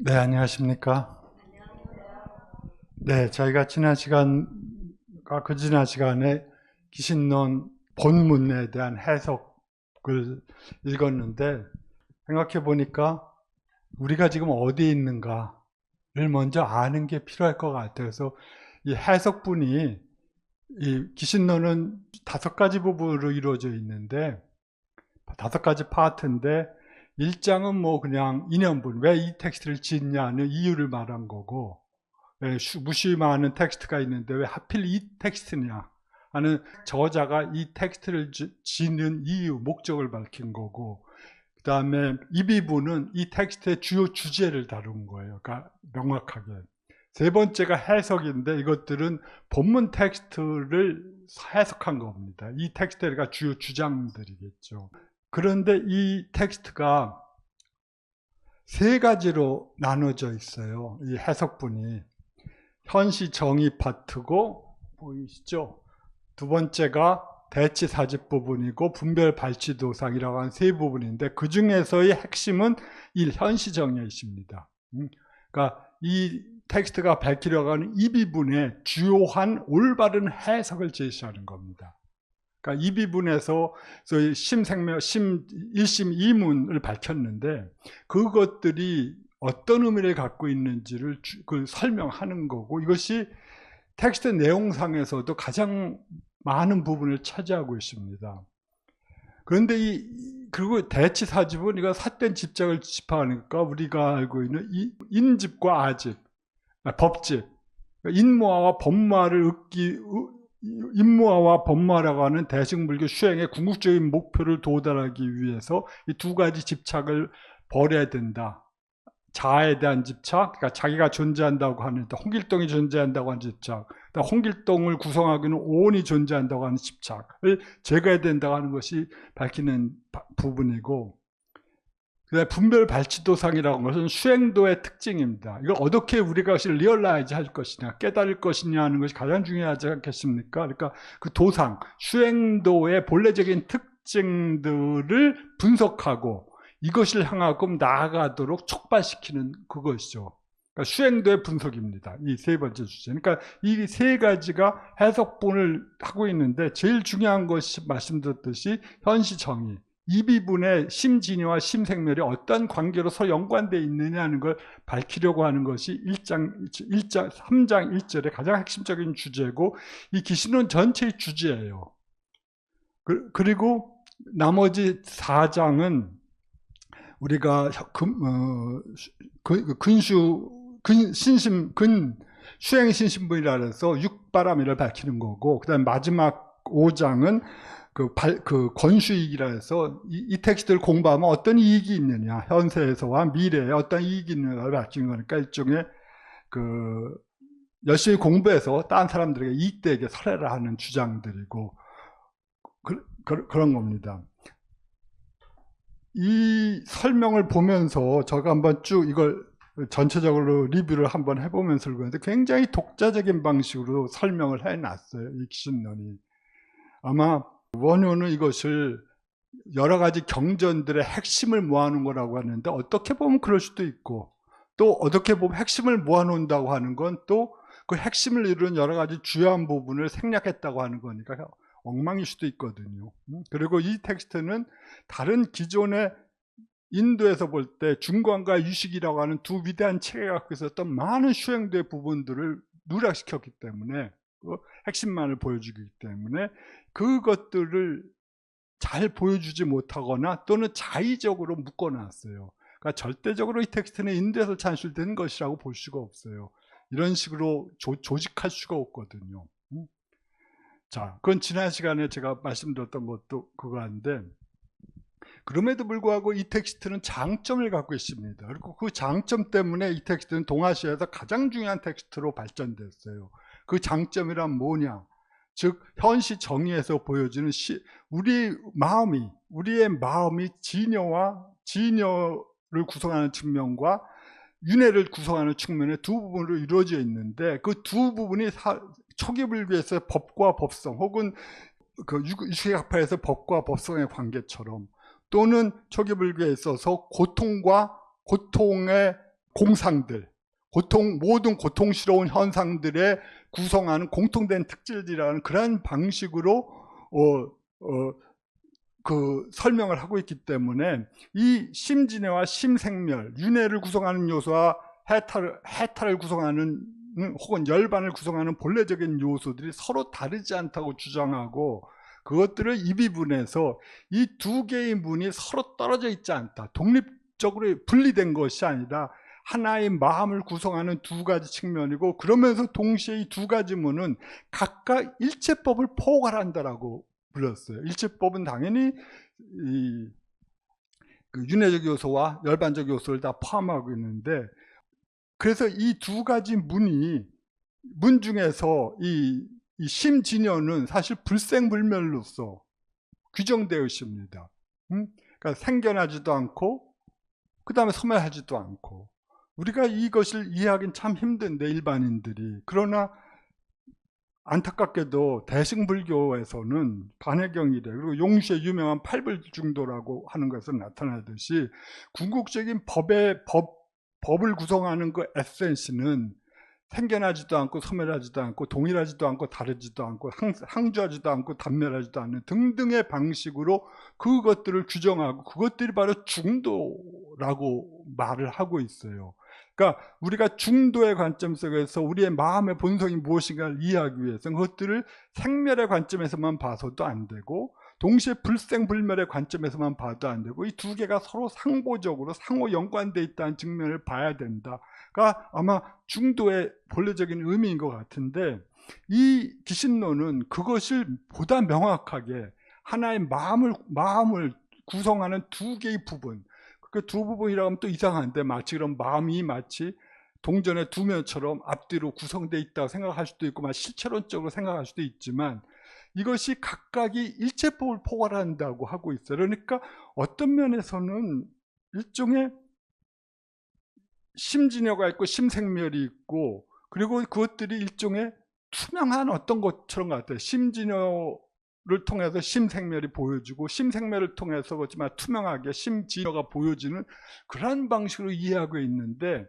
네, 안녕하십니까. 네, 저희가 지난 시간에 기신론 본문에 대한 해석을 읽었는데, 생각해 보니까 우리가 지금 어디에 있는가를 먼저 아는 게 필요할 것 같아요. 그래서 이 해석분이, 이 기신론은 5가지 부분으로 이루어져 있는데, 5가지 파트인데, 1장은 뭐 그냥 인연분, 왜 이 텍스트를 짓냐는 이유를 말한 거고, 무시 많은 텍스트가 있는데 왜 하필 이 텍스트냐 하는 저자가 이 텍스트를 짓는 이유, 목적을 밝힌 거고, 그 다음에 이 부분은 이 텍스트의 주요 주제를 다룬 거예요. 그러니까 명확하게. 세 번째가 해석인데, 이것들은 본문 텍스트를 해석한 겁니다. 이 텍스트가 주요 주장들이겠죠. 그런데 이 텍스트가 3가지로 나눠져 있어요. 이 해석분이. 현시 정의 파트고, 보이시죠? 두 번째가 대치사집 부분이고, 분별 발치도상이라고 하는 3부분인데, 그 중에서의 핵심은 이 현시 정의에 있습니다. 그러니까 이 텍스트가 밝히려고 하는 이 부분의 주요한 올바른 해석을 제시하는 겁니다. 그러니까 이 부분에서 심생명, 1심 2문을 밝혔는데, 그것들이 어떤 의미를 갖고 있는지를 설명하는 거고, 이것이 텍스트 내용상에서도 가장 많은 부분을 차지하고 있습니다. 그런데 그리고 대치사집은 이거 삿된 집작을 집합하니까 우리가 알고 있는 인집과 아집, 법집, 인모와 법마를 인모와 법마라고 하는 대승불교 수행의 궁극적인 목표를 도달하기 위해서 이 2가지 집착을 버려야 된다. 자아에 대한 집착, 그러니까 자기가 존재한다고 하는, 홍길동이 존재한다고 하는 집착, 홍길동을 구성하기는 오온이 존재한다고 하는 집착을 제거해야 된다고 하는 것이 밝히는 부분이고, 그다음에 분별 발치도상이라는 것은 수행도의 특징입니다. 이걸 어떻게 우리가 그것을 리얼라이즈 할 것이냐, 깨달을 것이냐 하는 것이 가장 중요하지 않겠습니까? 그러니까 그 도상, 수행도의 본래적인 특징들을 분석하고 이것을 향하고 나아가도록 촉발시키는 그것이죠. 그러니까 수행도의 분석입니다. 이 3번째 주제. 그러니까 이 3가지가 해석본을 하고 있는데, 제일 중요한 것이 말씀드렸듯이 현시 정의, 이 부분의 심진이와 심생멸이 어떤 관계로 서로 연관되어 있느냐는 걸 밝히려고 하는 것이 3장 1절의 가장 핵심적인 주제고, 이 기신론 전체의 주제예요. 그리고 나머지 4장은 우리가 수행신심분이라 해서 육바람이를 밝히는 거고, 그 다음에 마지막 5장은 그 권수이익이라 해서 이 텍스트를 공부하면 어떤 이익이 있느냐, 현세에서와 미래에 어떤 이익이 있느냐를 밝히는 거니까, 일종의 열심히 공부해서 다른 사람들에게 이익되게 설해라 하는 주장들이고, 그런 겁니다. 이 설명을 보면서 제가 한번 쭉 이걸 전체적으로 리뷰를 한번 해보면서 그런데, 굉장히 독자적인 방식으로 설명을 해놨어요, 이 기신론이. 아마 원효는 이것을 여러 가지 경전들의 핵심을 모아놓은 거라고 하는데, 어떻게 보면 그럴 수도 있고, 또 어떻게 보면 핵심을 모아놓는다고 하는 건 또 그 핵심을 이루는 여러 가지 주요한 부분을 생략했다고 하는 거니까 엉망일 수도 있거든요. 그리고 이 텍스트는 다른 기존의 인도에서 볼 때 중관과 유식이라고 하는 두 위대한 체계가 갖고 있었던 많은 수행도의 부분들을 누락시켰기 때문에, 그 핵심만을 보여주기 때문에 그것들을 잘 보여주지 못하거나 또는 자의적으로 묶어놨어요. 그러니까 절대적으로 이 텍스트는 인도에서 찬출된 것이라고 볼 수가 없어요. 이런 식으로 조직할 수가 없거든요. 자, 그건 지난 시간에 제가 말씀드렸던 것도 그거인데, 그럼에도 불구하고 이 텍스트는 장점을 갖고 있습니다. 그리고 그 장점 때문에 이 텍스트는 동아시아에서 가장 중요한 텍스트로 발전됐어요. 그 장점이란 뭐냐? 즉 현시 정의에서 보여지는 우리의 마음이 진여를 구성하는 측면과 윤회를 구성하는 측면의 두 부분으로 이루어져 있는데, 그 두 부분이 초기 불교에서 법과 법성, 혹은 그 유식학파에서 법과 법성의 관계처럼, 또는 초기 불교에 있어서 고통과 고통의 공상들, 모든 고통스러운 현상들에 구성하는 공통된 특질이라는 그런 방식으로 그 설명을 하고 있기 때문에 이 심진해와 심생멸, 윤회를 구성하는 요소와 해탈을 구성하는 혹은 열반을 구성하는 본래적인 요소들이 서로 다르지 않다고 주장하고, 그것들을 이비분해서 이 두 개의 문이 서로 떨어져 있지 않다, 독립적으로 분리된 것이 아니라 하나의 마음을 구성하는 두 가지 측면이고, 그러면서 동시에 이 두 가지 문은 각각 일체법을 포괄한다라고 불렀어요. 일체법은 당연히 그 윤회적 요소와 열반적 요소를 다 포함하고 있는데, 그래서 이 두 가지 문 중에서 이 심진여는 사실 불생불멸로서 규정되어 있습니다. 그러니까 생겨나지도 않고 그 다음에 소멸하지도 않고, 우리가 이것을 이해하기는 참 힘든데 일반인들이. 그러나 안타깝게도 대승불교에서는 반해경이래, 그리고 용시의 유명한 팔불중도라고 하는 것은 나타나듯이 궁극적인 법을 구성하는 그 에센스는 생겨나지도 않고 소멸하지도 않고 동일하지도 않고 다르지도 않고 항주하지도 않고 단멸하지도 않는 등등의 방식으로 그것들을 규정하고, 그것들이 바로 중도라고 말을 하고 있어요. 그러니까 우리가 중도의 관점 속에서 우리의 마음의 본성이 무엇인가를 이해하기 위해서는 그것들을 생멸의 관점에서만 봐서도 안 되고, 동시에 불생불멸의 관점에서만 봐도 안 되고, 이 두 개가 서로 상보적으로 상호 연관되어 있다는 측면을 봐야 된다가 아마 중도의 본래적인 의미인 것 같은데, 이 기신론은 그것을 보다 명확하게 하나의 마음을 구성하는 두 개의 부분, 그 두 부분이라고 하면 또 이상한데, 마치 그런 마음이 마치 동전의 두 면처럼 앞뒤로 구성되어 있다고 생각할 수도 있고, 실체론적으로 생각할 수도 있지만, 이것이 각각이 일체법을 포괄한다고 하고 있어요. 그러니까 어떤 면에서는 일종의 심진여가 있고 심생멸이 있고, 그리고 그것들이 일종의 투명한 어떤 것처럼 같아요. 심진여를 통해서 심생멸이 보여지고, 심생멸을 통해서 그렇지만 투명하게 심진여가 보여지는 그런 방식으로 이해하고 있는데,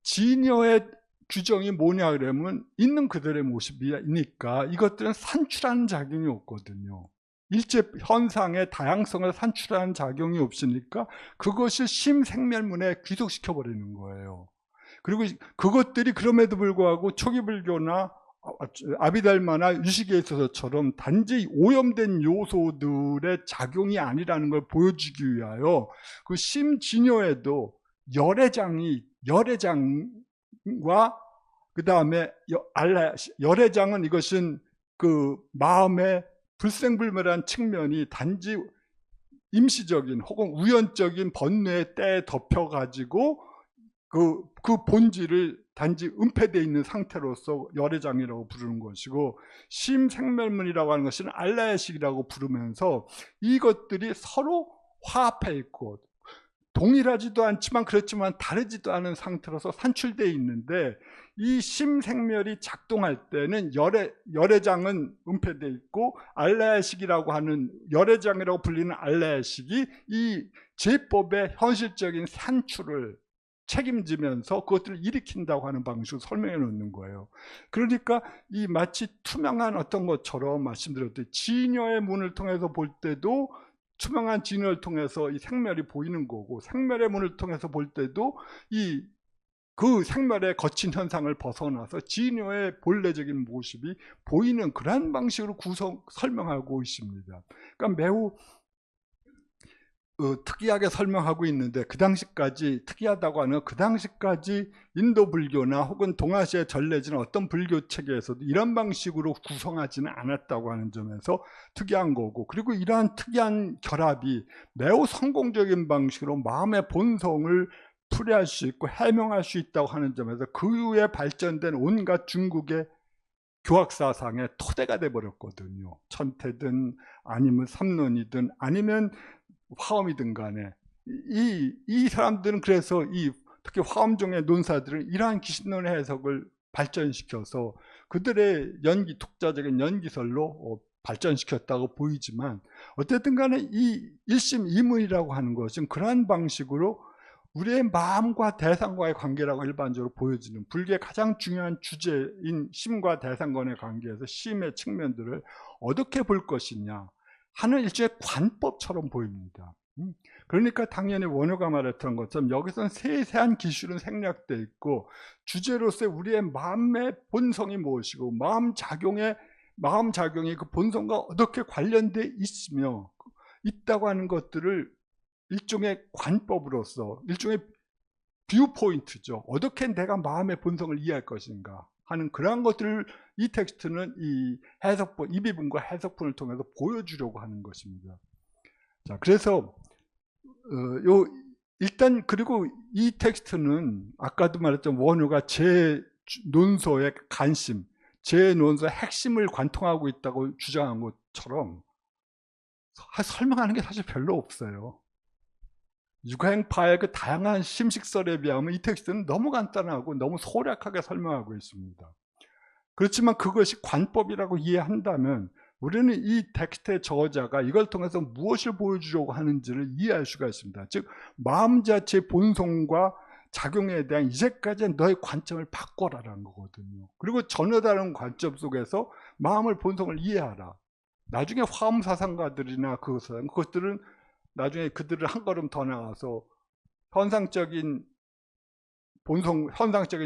진여의 규정이 뭐냐 그러면 있는 그들의 모습이니까 이것들은 산출하는 작용이 없거든요. 일체 현상의 다양성을 산출하는 작용이 없으니까 그것을 심생멸문에 귀속시켜 버리는 거예요. 그리고 그것들이 그럼에도 불구하고 초기 불교나 아비달마나 유식에 있어서처럼 단지 오염된 요소들의 작용이 아니라는 걸 보여주기 위하여 그 심진여에도 열애장과 그 다음에 열애장은 이것은 그 마음의 불생불멸한 측면이 단지 임시적인 혹은 우연적인 번뇌의 때에 덮여가지고 그 본질을 단지 은폐되어 있는 상태로서 열애장이라고 부르는 것이고, 심생멸문이라고 하는 것은 알라야식이라고 부르면서 이것들이 서로 화합해 있고 동일하지도 않지만 그렇지만 다르지도 않은 상태로서 산출되어 있는데, 이 심생멸이 작동할 때는 열애장은 은폐되어 있고, 알라야식이라고 하는 열애장이라고 불리는 알라야식이 이 제법의 현실적인 산출을 책임지면서 그것들을 일으킨다고 하는 방식으로 설명해 놓는 거예요. 그러니까 이 마치 투명한 어떤 것처럼 말씀드렸듯이 진여의 문을 통해서 볼 때도 투명한 진여를 통해서 이 생멸이 보이는 거고, 생멸의 문을 통해서 볼 때도 그 생멸의 거친 현상을 벗어나서 진여의 본래적인 모습이 보이는 그런 방식으로 설명하고 있습니다. 그러니까 매우 특이하게 설명하고 있는데, 그 당시까지 특이하다고 하는, 그 당시까지 인도 불교나 혹은 동아시아 전래지나 어떤 불교 체계에서도 이런 방식으로 구성하지는 않았다고 하는 점에서 특이한 거고, 그리고 이러한 특이한 결합이 매우 성공적인 방식으로 마음의 본성을 풀이할 수 있고 해명할 수 있다고 하는 점에서 그 후에 발전된 온갖 중국의 교학사상의 토대가 돼버렸거든요. 천태든 아니면 삼론이든 아니면 화엄이든 간에 이 사람들은, 그래서 특히 화엄종의 논사들은 이러한 기신론의 해석을 발전시켜서 그들의 독자적인 연기설로 발전시켰다고 보이지만, 어쨌든 간에 이 일심이문이라고 하는 것은 그러한 방식으로 우리의 마음과 대상과의 관계라고 일반적으로 보여지는 불교의 가장 중요한 주제인 심과 대상 간의 관계에서 심의 측면들을 어떻게 볼 것이냐 하는 일종의 관법처럼 보입니다. 그러니까 당연히 원효가 말했던 것처럼 여기서는 세세한 기술은 생략되어 있고 주제로서의 우리의 마음의 본성이 무엇이고 마음 작용이 그 본성과 어떻게 관련되어 있으며 있다고 하는 것들을 일종의 관법으로서 일종의 뷰 포인트죠. 어떻게 내가 마음의 본성을 이해할 것인가 하는 그러한 것들을 이 텍스트는 이 해석본, 이 비분과 해석본을 통해서 보여주려고 하는 것입니다. 자, 그래서 일단 그리고 이 텍스트는 아까도 말했던 원효가 제 논서의 관심, 제 논서의 핵심을 관통하고 있다고 주장한 것처럼 설명하는 게 사실 별로 없어요. 육아행파의 그 다양한 심식설에 비하면 이 텍스트는 너무 간단하고 너무 소략하게 설명하고 있습니다. 그렇지만 그것이 관법이라고 이해한다면 우리는 이 텍스트의 저자가 이걸 통해서 무엇을 보여주려고 하는지를 이해할 수가 있습니다. 즉 마음 자체의 본성과 작용에 대한 이제까지의 너의 관점을 바꿔라라는 거거든요. 그리고 전혀 다른 관점 속에서 마음을 본성을 이해하라. 나중에 화엄사상가들이나 그것들은 나중에 그들을 한 걸음 더 나가서 현상적인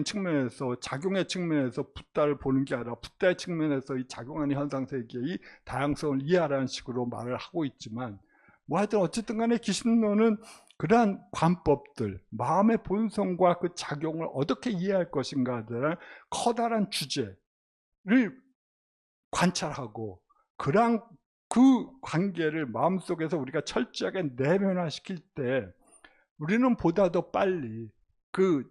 측면에서 작용의 측면에서 붓다를 보는 게 아니라 붓다의 측면에서 이 작용하는 현상세계의 다양성을 이해하라는 식으로 말을 하고 있지만 뭐 하여튼 어쨌든 간에 기신론은 그러한 관법들, 마음의 본성과 그 작용을 어떻게 이해할 것인가에 대한 커다란 주제를 관찰하고 그러한 그 관계를 마음속에서 우리가 철저하게 내면화시킬 때 우리는 보다 더 빨리 그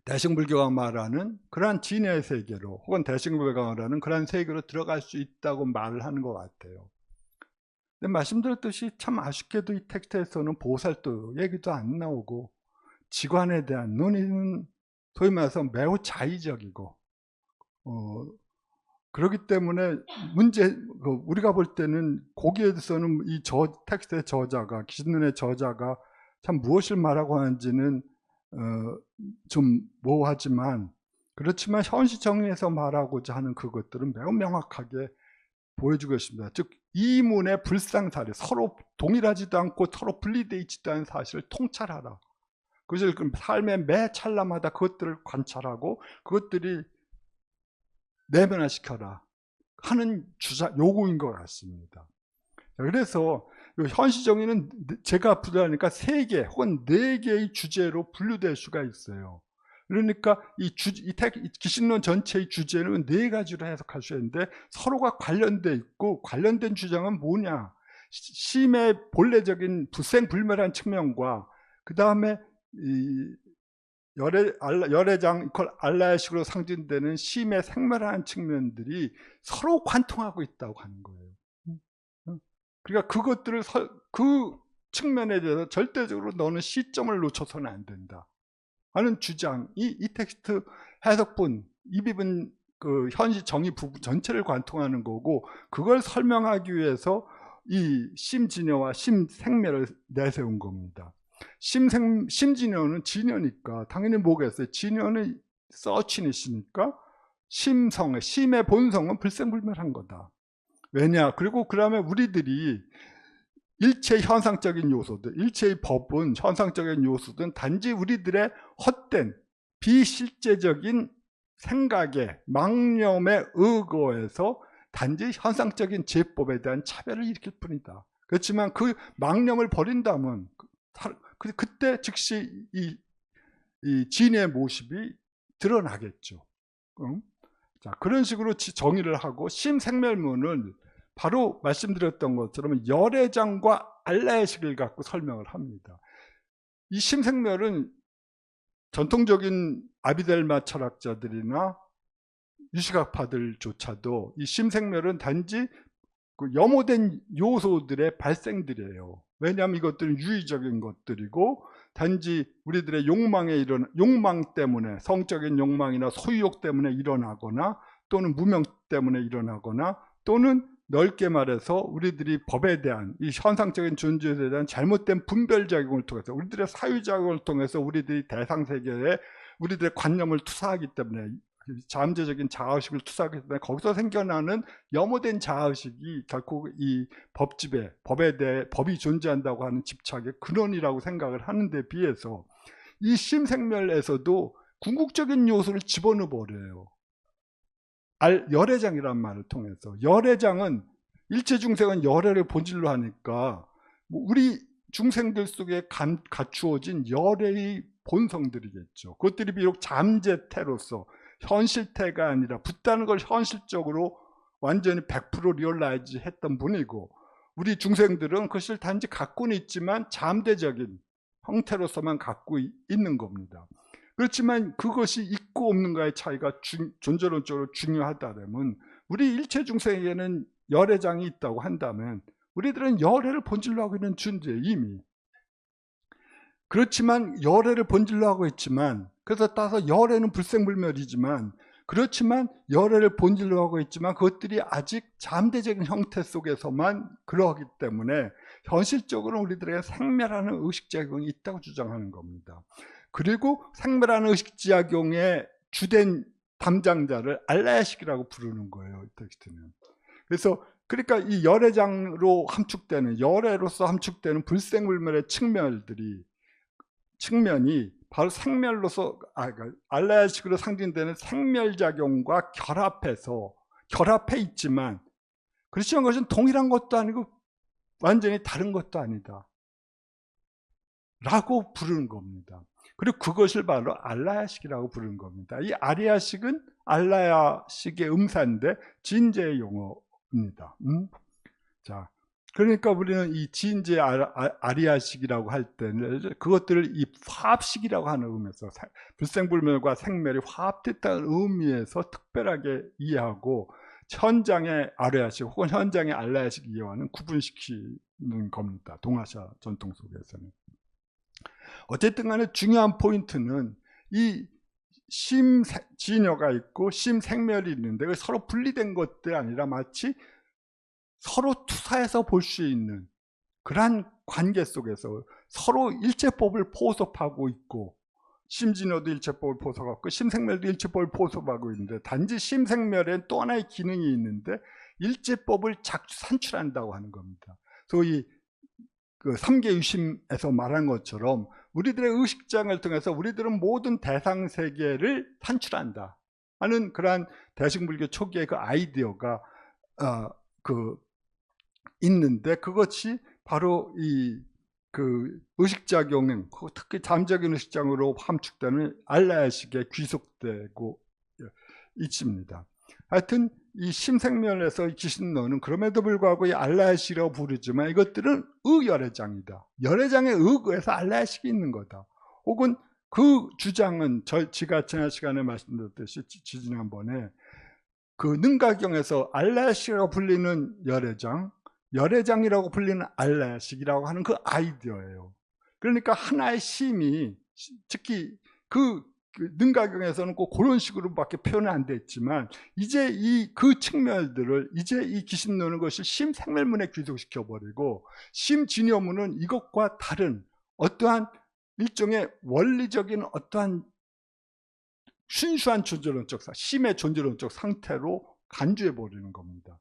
대승불교가 말하는 그러한 진의 세계로 혹은 대승불교가 말하는 그러한 세계로 들어갈 수 있다고 말을 하는 것 같아요. 근데 말씀드렸듯이 참 아쉽게도 이 텍스트에서는 보살도 얘기도 안 나오고 지관에 대한 논의는 소위 말해서 매우 자의적이고 그렇기 때문에 우리가 볼 때는 거기에 대해서는 이 텍스트의 저자가 기신론의 저자가 참 무엇을 말하고 하는지는 좀 모호하지만 그렇지만 현시 정리해서 말하고자 하는 그것들은 매우 명확하게 보여주고 있습니다. 즉 이문의 불상사례, 서로 동일하지도 않고 서로 분리되어 있지도 않은 사실을 통찰하라. 그것을 삶의 매 찰나마다 그것들을 관찰하고 그것들이 내면화시켜라 하는 요구인 것 같습니다. 그래서 현시정의는 제가 부자니까 3개 혹은 4개의 주제로 분류될 수가 있어요. 그러니까 이 기신론 전체의 주제는 4가지로 해석할 수 있는데 서로가 관련돼 있고 관련된 주장은 뭐냐? 심의 본래적인 불생불멸한 측면과 그 다음에 열애장 알라의식으로 상징되는 심의 생멸한 측면들이 서로 관통하고 있다고 하는 거예요. 그러니까 그것들을 그 측면에 대해서 절대적으로 너는 시점을 놓쳐서는 안 된다 하는 주장이 이 텍스트 해석본 이 비분 그 현시 정의 부분 전체를 관통하는 거고 그걸 설명하기 위해서 이 심진여와 심생멸을 내세운 겁니다. 심진여는 진여니까 당연히 뭐겠어요? 진여는 서친이시니까 심의 본성은 불생불멸한 거다. 왜냐? 그리고 그러면 우리들이 일체의 현상적인 요소들, 일체의 법은 현상적인 요소든 단지 우리들의 헛된 비실제적인 생각에 망념에 의거해서 단지 현상적인 제법에 대한 차별을 일으킬 뿐이다. 그렇지만 그 망념을 버린다면 그때 즉시 이 진의 모습이 드러나겠죠. 자, 그런 식으로 정의를 하고 심생멸문을 바로 말씀드렸던 것처럼 열애장과 알라의식을 갖고 설명을 합니다. 이 심생멸은 전통적인 아비델마 철학자들이나 유식학파들조차도 이 심생멸은 단지 그 염호된 요소들의 발생들이에요. 왜냐하면 이것들은 유의적인 것들이고 단지 우리들의 욕망 때문에 성적인 욕망이나 소유욕 때문에 일어나거나 또는 무명 때문에 일어나거나 또는 넓게 말해서 우리들이 법에 대한 이 현상적인 존재에 대한 잘못된 분별작용을 통해서 우리들의 사유작용을 통해서 우리들이 대상세계에 우리들의 관념을 투사하기 때문에 잠재적인 자아의식을 투사하기 때문에 거기서 생겨나는 염호된 자아의식이 결국 이 법집에 법에 대해 법이 존재한다고 하는 집착의 근원이라고 생각을 하는데 비해서 이 심생멸에서도 궁극적인 요소를 집어넣어 버려요. 열애장이라는 말을 통해서. 열애장은 일체 중생은 열애를 본질로 하니까 우리 중생들 속에 갖추어진 열애의 본성들이겠죠. 그것들이 비록 잠재태로서 현실태가 아니라 붙다는 걸 현실적으로 완전히 100% 리얼라이즈 했던 분이고, 우리 중생들은 그것을 단지 갖고는 있지만 잠재적인 형태로서만 갖고 있는 겁니다. 그렇지만 그것이 있고 없는가의 차이가 존재론적으로 중요하다면 우리 일체 중생에게는 열애장이 있다고 한다면 우리들은 열애를 본질로 하고 있는 존재 이미. 그렇지만 열애를 본질로 하고 있지만, 그래서 따라서 열애는 불생불멸이지만, 그렇지만 열애를 본질로 하고 있지만 그것들이 아직 잠재적인 형태 속에서만 그러하기 때문에 현실적으로 우리들에게 생멸하는 의식작용이 있다고 주장하는 겁니다. 그리고 생멸하는 의식작용의 주된 담당자를 알라야식이라고 부르는 거예요, 이 텍스트는. 그래서 그러니까 이 열애장으로 함축되는, 열애로서 함축되는 불생불멸의 측면이 바로 생멸로서 알라야식으로 상징되는 생멸작용과 결합해 있지만, 그렇지만 그것은 동일한 것도 아니고 완전히 다른 것도 아니다 라고 부르는 겁니다. 그리고 그것을 바로 알라야식이라고 부르는 겁니다. 이 아리야식은 알라야식의 음사인데 진제의 용어입니다. 자, 그러니까 우리는 이 진제 아리야식이라고 할 때는 그것들을 이 화합식이라고 하는 의미에서, 불생불멸과 생멸이 화합됐다는 의미에서 특별하게 이해하고, 현장의 아리야식 혹은 현장의 알라야식 이해와는 구분시키는 겁니다. 동아시아 전통 속에서는. 어쨌든 간에 중요한 포인트는 이 심진여가 있고 심생멸이 있는데 서로 분리된 것들이 아니라 마치 서로 투사해서 볼 수 있는 그러한 관계 속에서 서로 일체법을 포섭하고 있고, 심진여도 일체법을 포섭하고 심생멸도 일체법을 포섭하고 있는데, 단지 심생멸엔 또 하나의 기능이 있는데 일체법을 산출한다고 하는 겁니다. 소위 그 삼계유심에서 말한 것처럼 우리들의 의식장을 통해서 우리들은 모든 대상세계를 산출한다 하는 그러한 대승불교 초기의 그 아이디어가 있는데, 그것이 바로 이 그 의식작용, 특히 잠적인 의식장으로 함축되는 알라야식에 귀속되고 있습니다. 하여튼 이 심생멸에서 기신론은 그럼에도 불구하고 이 알라야식이라고 부르지만 이것들은 의열애장이다. 열애장에 의거해서 알라야식이 있는 거다. 혹은 그 주장은 제가 지난 시간에 말씀드렸듯이 지난번에 그 능가경에서 알라야식이라고 불리는 열애장이라고 불리는 알라야식이라고 하는 그 아이디어예요. 그러니까 하나의 심이, 특히 그 능가경에서는 꼭 그런 식으로밖에 표현이 안 됐지만, 이제 그 측면들을 이제 이 기신론은 것을 심생멸문에 귀속시켜버리고, 심진여문은 이것과 다른 어떠한 일종의 원리적인 어떠한 순수한 존재론적, 심의 존재론적 상태로 간주해버리는 겁니다.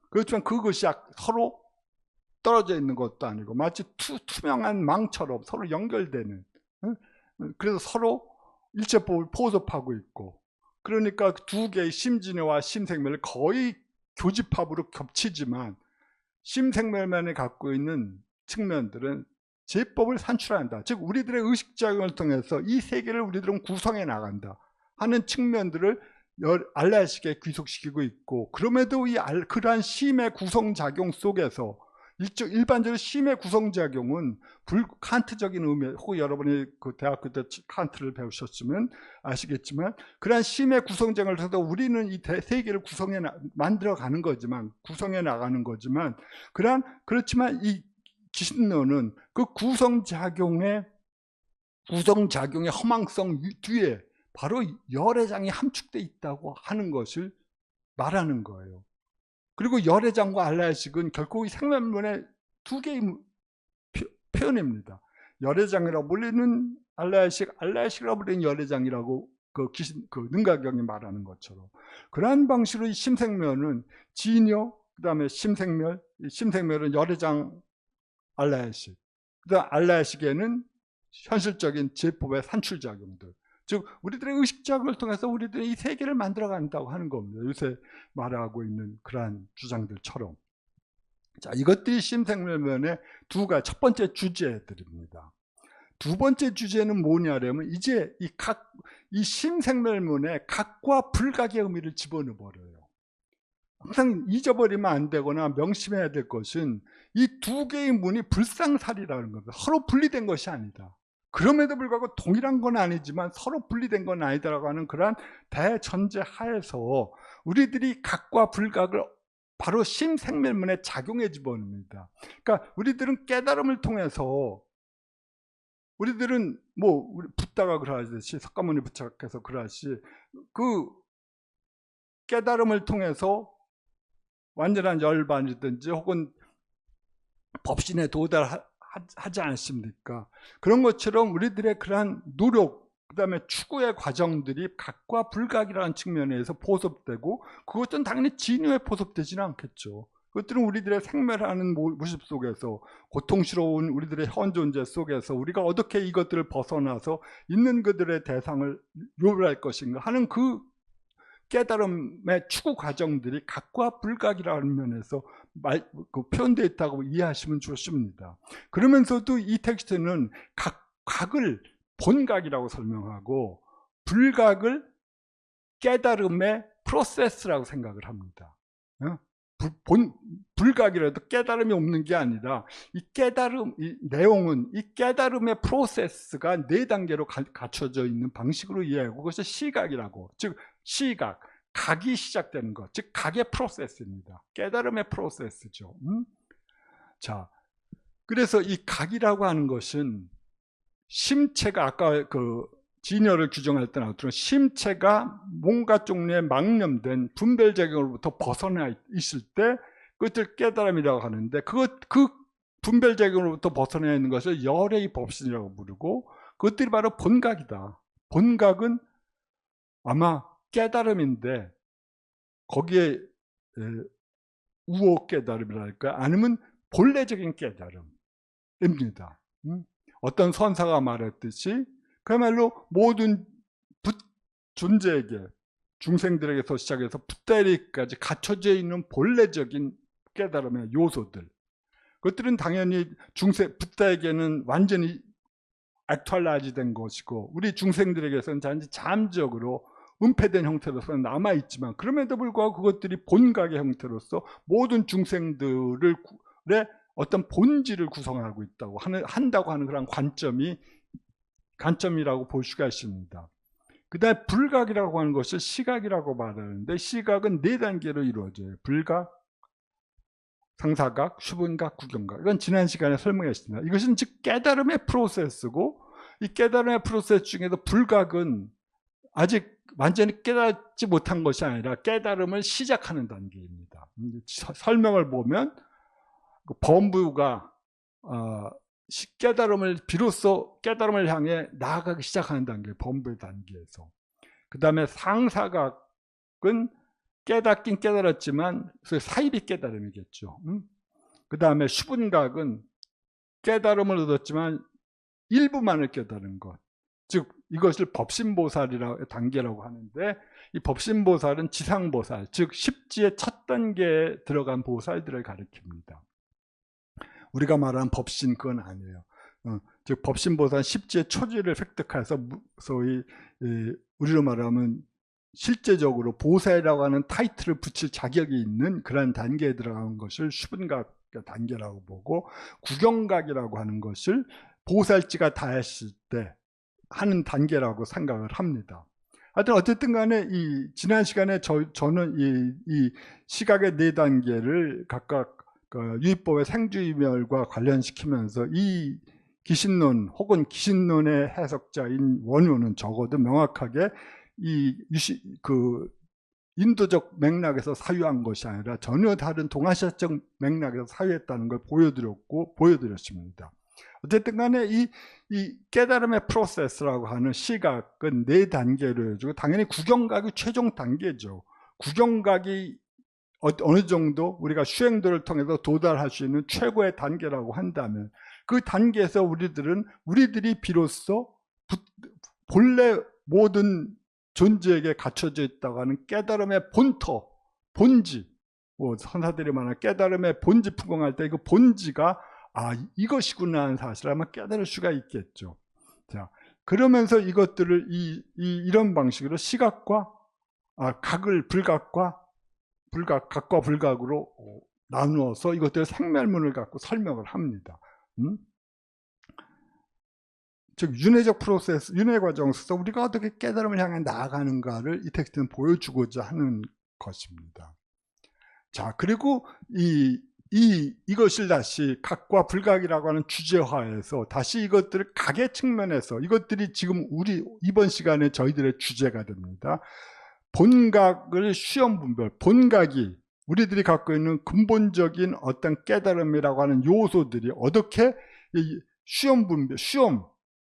그렇지만 그것이 서로 떨어져 있는 것도 아니고 마치 투명한 망처럼 서로 연결되는, 그래서 서로 일체법을 포섭하고 있고, 그러니까 두 개의 심진여와 심생멸을 거의 교집합으로 겹치지만 심생멸만이 갖고 있는 측면들은 제법을 산출한다. 즉 우리들의 의식작용을 통해서 이 세계를 우리들은 구성해 나간다 하는 측면들을 알라야식에 귀속시키고 있고, 그럼에도 그러한 심의 구성작용 속에서 일반적으로 심의 구성작용은 칸트적인 의미, 혹은 여러분이 그 대학교 때 칸트를 배우셨으면 아시겠지만, 그러한 심의 구성작용을 통해서 우리는 이 세계를 만들어가는 거지만, 구성해 나가는 거지만, 그렇지만 이 기신론은 그 구성작용의 허망성 뒤에 바로 열애장이 함축되어 있다고 하는 것을 말하는 거예요. 그리고 열애장과 알라야식은 결코 이 생멸론의 두 개의 표현입니다. 열애장이라고 불리는 알라야식, 알라야식이라고 불리는 열애장이라고 그 능가경이 말하는 것처럼 그러한 방식으로 이 심생멸은 진여, 그 다음에 심생멸, 심생멸은 열애장 알라야식, 그 다음 알라야식에는 현실적인 제법의 산출작용들, 즉 우리들의 의식작용을 통해서 우리들이 이 세계를 만들어 간다고 하는 겁니다. 요새 말하고 있는 그러한 주장들처럼. 자, 이것들이 심생멸론의 첫 번째 주제들입니다. 두 번째 주제는 뭐냐면 이제 이 심생멸론에 각과 불각의 의미를 집어넣어 버려요. 항상 잊어버리면 안 되거나 명심해야 될 것은 이 두 개의 문이 불상살이라는 겁니다. 서로 분리된 것이 아니다. 그럼에도 불구하고 동일한 건 아니지만 서로 분리된 건 아니다라고 하는 그러한 대전제 하에서 우리들이 각과 불각을 바로 심생멸문에 작용해 집어넣습니다. 그러니까 우리들은 깨달음을 통해서 우리들은 우리 붓다가 그러하듯이 석가모니 부처께서 그러하듯이 그 깨달음을 통해서 완전한 열반이든지 혹은 법신에 도달하지 않습니까? 그런 것처럼 우리들의 그러한 노력, 그 다음에 추구의 과정들이 각과 불각이라는 측면에서 포섭되고 그것은 당연히 진유에 포섭되지는 않겠죠. 그것들은 우리들의 생멸하는 모습 속에서 고통스러운 우리들의 현 존재 속에서 우리가 어떻게 이것들을 벗어나서 있는 그들의 대상을 요구할 것인가 하는 그 깨달음의 추구 과정들이 각과 불각이라는 면에서 표현되어 있다고 이해하시면 좋습니다. 그러면서도 이 텍스트는 각을 본각이라고 설명하고 불각을 깨달음의 프로세스라고 생각을 합니다. 불각이라도 깨달음이 없는 게 아니라 이 내용은 이 깨달음의 프로세스가 4단계로 갖춰져 있는 방식으로 이해하고 그것을 시각이라고, 즉 시각, 각이 시작되는 것, 즉 각의 프로세스입니다. 깨달음의 프로세스죠. 자, 그래서 이 각이라고 하는 것은 심체가 아까 진여를 규정할 때 나왔던 심체가 뭔가 종류의 망념된 분별작용으로부터 벗어나 있을 때 그것을 깨달음이라고 하는데 그 분별작용으로부터 벗어나 있는 것을 열의 법신이라고 부르고 그것들이 바로 본각이다. 본각은 아마 깨달음인데 거기에 우호 깨달음이랄까 아니면 본래적인 깨달음입니다. 어떤 선사가 말했듯이 그야말로 모든 존재에게 중생들에게서 시작해서 붓다리까지 갖춰져 있는 본래적인 깨달음의 요소들, 그것들은 당연히 붓다에게는 완전히 액투얼라이즈 된 것이고 우리 중생들에게서는 단지 잠적으로 은폐된 형태로서 남아있지만 그럼에도 불구하고 그것들이 본각의 형태로서 모든 중생들의 어떤 본질을 구성하고 있다고 한다고 하는 그런 관점이라고 볼 수가 있습니다. 그 다음에 불각이라고 하는 것을 시각이라고 말하는데 시각은 4단계로 이루어져요. 불각, 상사각, 수분각, 구경각. 이건 지난 시간에 설명했습니다. 이것은 즉 깨달음의 프로세스고 이 깨달음의 프로세스 중에도 불각은 아직 완전히 깨닫지 못한 것이 아니라 깨달음을 시작하는 단계입니다. 설명을 보면 범부가 비로소 깨달음을 향해 나아가기 시작하는 단계, 범부의 단계에서. 그 다음에 상사각은 깨닫긴 깨달았지만 사이비 깨달음이겠죠. 그 다음에 수분각은 깨달음을 얻었지만 일부만을 깨달은 것. 즉 이것을 법신보살이라고 단계라고 하는데 이 법신보살은 지상보살, 즉 십지의 첫 단계에 들어간 보살들을 가리킵니다. 우리가 말하는 법신 그건 아니에요. 즉 법신보살 십지의 초지를 획득해서 소위 우리로 말하면 실제적으로 보살이라고 하는 타이틀을 붙일 자격이 있는 그런 단계에 들어간 것을 수분각 단계라고 보고 구경각이라고 하는 것을 보살지가 다했을 때 하는 단계라고 생각을 합니다. 하여튼 어쨌든 간에 지난 시간에 저는 이 시각의 4단계를 각각 유의법의 생주이멸과 관련시키면서 이 기신론 혹은 기신론의 해석자인 원효는 적어도 명확하게 인도적 맥락에서 사유한 것이 아니라 전혀 다른 동아시아적 맥락에서 사유했다는 걸 보여드렸습니다. 어쨌든 간에 이 깨달음의 프로세스라고 하는 시각은 4단계로 해주고, 당연히 구경각이 최종 단계죠. 구경각이 어느 정도 우리가 수행도를 통해서 도달할 수 있는 최고의 단계라고 한다면, 그 단계에서 우리들이 비로소 본래 모든 존재에게 갖춰져 있다고 하는 깨달음의 본터, 본지, 선사들이 말하는 깨달음의 본지 풍경할 때 그 본지가 이것이구나 하는 사실을 아마 깨달을 수가 있겠죠. 자, 그러면서 이것들을 이런 방식으로 시각과 각을 각과 불각으로 나누어서 이것들을 생멸문을 갖고 설명을 합니다. 즉 윤회적 프로세스, 윤회 과정 속에서 우리가 어떻게 깨달음을 향해 나아가는가를 이 텍스트는 보여주고자 하는 것입니다. 자, 그리고 이것을 다시 각과 불각이라고 하는 주제화해서 다시 이것들을 각의 측면에서, 이것들이 지금 이번 시간에 저희들의 주제가 됩니다. 본각을 시험 분별, 본각이 우리들이 갖고 있는 근본적인 어떤 깨달음이라고 하는 요소들이 어떻게 시험 분별,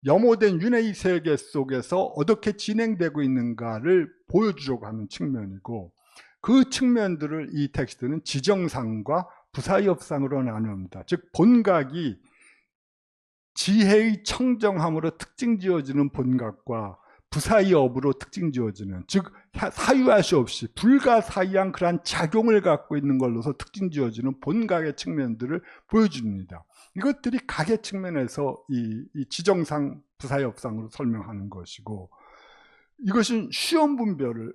염호된 윤회의 세계 속에서 어떻게 진행되고 있는가를 보여주려고 하는 측면이고, 그 측면들을 이 텍스트는 지정상과 부사이업상으로 나눕니다. 즉 본각이 지혜의 청정함으로 특징 지어지는 본각과 부사이업으로 특징 지어지는, 즉 사유할 수 없이 불가사의한 그러한 작용을 갖고 있는 걸로서 특징 지어지는 본각의 측면들을 보여줍니다. 이것들이 각의 측면에서 이 지정상 부사이업상으로 설명하는 것이고, 이것은 시험 분별을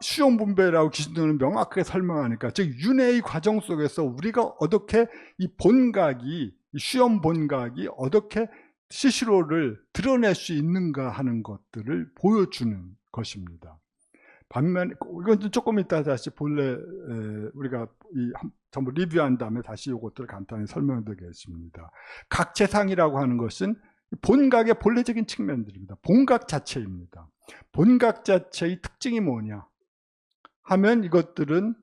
시험 분별이라고 기준을 명확하게 설명하니까, 즉 윤회의 과정 속에서 우리가 어떻게 이 본각이, 시험 본각이 어떻게 스스로를 드러낼 수 있는가 하는 것들을 보여주는 것입니다. 반면 이건 조금 이따 다시 본래 우리가 전부 리뷰한 다음에 다시 이것들을 간단히 설명드리겠습니다. 각체상이라고 하는 것은 본각의 본래적인 측면들입니다. 본각 자체입니다. 본각 자체의 특징이 뭐냐 하면, 이것들은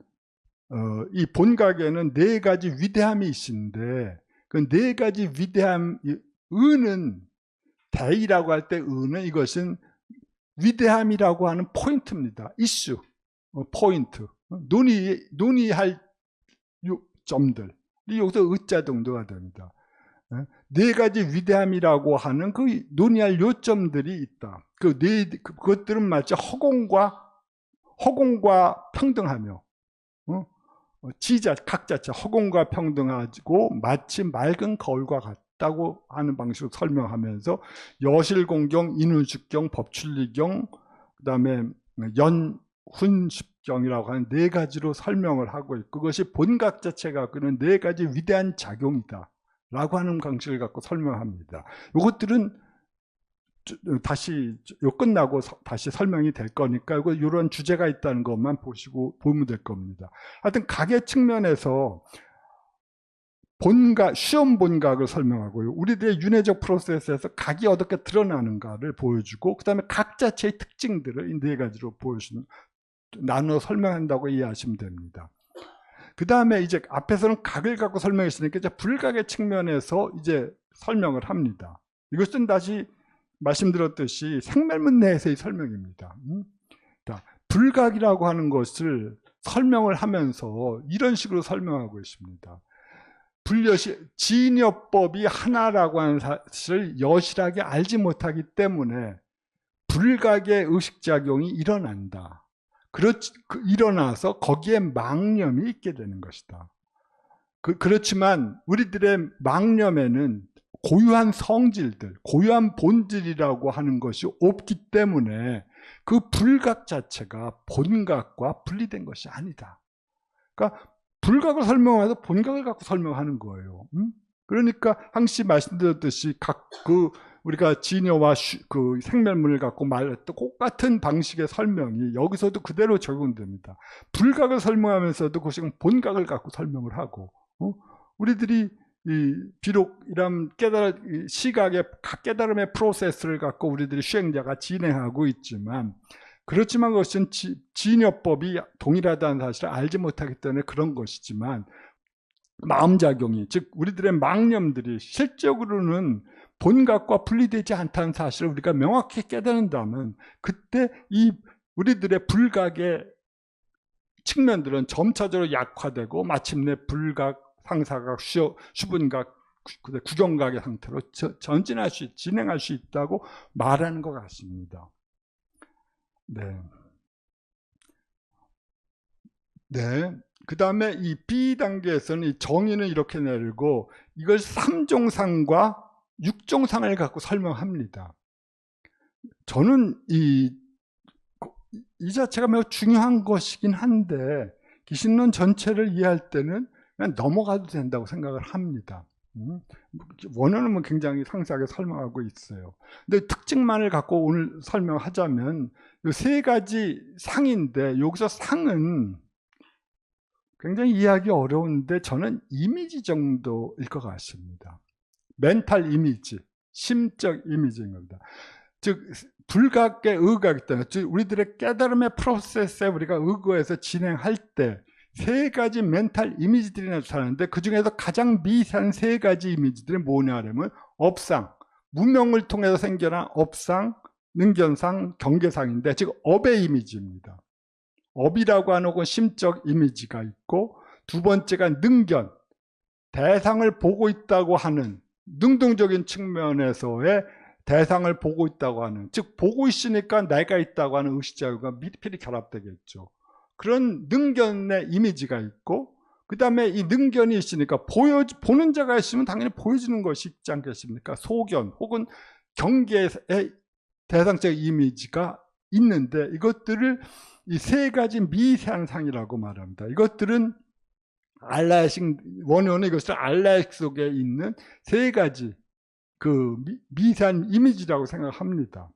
이 본각에는 4가지 위대함이 있는데, 그 4가지 위대함, 의는, 대의라고 할 때 의는, 이것은 위대함이라고 하는 포인트입니다. 이슈, 포인트, 논의할 점들, 여기서 의자 정도가 됩니다. 4가지 위대함이라고 하는 그 논의할 요점들이 있다. 그것들은 마치 허공과 평등하며, 각 자체 허공과 평등하고 마치 맑은 거울과 같다고 하는 방식으로 설명하면서 여실공경, 인훈숙경, 법춘리경, 그 다음에 연훈습경이라고 하는 4가지로 설명을 하고 있고, 그것이 본각 자체가 갖고 있는 4가지 위대한 작용이다 라고 하는 방식을 갖고 설명합니다. 이것들은 다시 끝나고 다시 설명이 될 거니까 이런 주제가 있다는 것만 보면 될 겁니다. 하여튼 각의 측면에서 시험 본각을 설명하고요, 우리들의 윤회적 프로세스에서 각이 어떻게 드러나는가를 보여주고, 그 다음에 각 자체의 특징들을 이 4가지로 나눠 설명한다고 이해하시면 됩니다. 그 다음에 이제 앞에서는 각을 갖고 설명했으니까 이제 불각의 측면에서 이제 설명을 합니다. 이것은 다시 말씀드렸듯이 생멸문 내에서의 설명입니다. 불각이라고 하는 것을 설명을 하면서 이런 식으로 설명하고 있습니다. 진여법이 하나라고 하는 사실을 여실하게 알지 못하기 때문에 불각의 의식작용이 일어난다. 일어나서 거기에 망념이 있게 되는 것이다. 그렇지만 우리들의 망념에는 고유한 성질들, 고유한 본질이라고 하는 것이 없기 때문에 그 불각 자체가 본각과 분리된 것이 아니다. 그러니까 불각을 설명해서 본각을 갖고 설명하는 거예요. 그러니까 항시 말씀드렸듯이 우리가 진여와 그 생멸문을 갖고 말했던 똑같은 방식의 설명이 여기서도 그대로 적용됩니다. 불각을 설명하면서도 그것은 본각을 갖고 설명을 하고, 우리들이 비록 이런 시각의 깨달음의 프로세스를 갖고 우리들이 수행자가 진행하고 있지만, 그렇지만 그것은 진여법이 동일하다는 사실을 알지 못하기 때문에 그런 것이지만, 마음작용이, 즉 우리들의 망념들이 실적으로는 본각과 분리되지 않다는 사실을 우리가 명확히 깨닫는다면, 그때 이 우리들의 불각의 측면들은 점차적으로 약화되고 마침내 불각, 상사각, 수분각, 구경각의 상태로 진행할 수 있다고 말하는 것 같습니다. 네. 네. 그 다음에 이 B단계에서는 이 정의는 이렇게 내리고, 이걸 3종상과 6종상을 갖고 설명합니다. 저는 이 자체가 매우 중요한 것이긴 한데, 기신론 전체를 이해할 때는 그냥 넘어가도 된다고 생각을 합니다. 원어는 굉장히 상세하게 설명하고 있어요. 근데 특징만을 갖고 오늘 설명하자면, 이 세 가지 상인데, 여기서 상은 굉장히 이해하기 어려운데 저는 이미지 정도일 것 같습니다. 멘탈 이미지, 심적 이미지인 겁니다. 즉 불각의 의각이 때문에, 즉 우리들의 깨달음의 프로세스에 우리가 의거해서 진행할 때 세 가지 멘탈 이미지들이 나타나는데, 그 중에서 가장 미세한 세 가지 이미지들이 뭐냐면 업상, 무명을 통해서 생겨난 업상, 능견상, 경계상인데, 즉 업의 이미지입니다. 업이라고 하는 건 심적 이미지가 있고, 두 번째가 능견, 대상을 보고 있다고 하는 능동적인 측면에서의 대상을 보고 있다고 하는, 즉 보고 있으니까 내가 있다고 하는 의식자가 미리필히 결합되겠죠. 그런 능견의 이미지가 있고, 그 다음에 이 능견이 있으니까 보는 자가 있으면 당연히 보여지는 것이 있지 않겠습니까? 소견 혹은 경계의 대상적 이미지가 있는데, 이것들을 이 세 가지 미세한 상이라고 말합니다. 이것들은 알라식, 원어는 이것을 알라식 속에 있는 세 가지 그 미세한 이미지라고 생각합니다.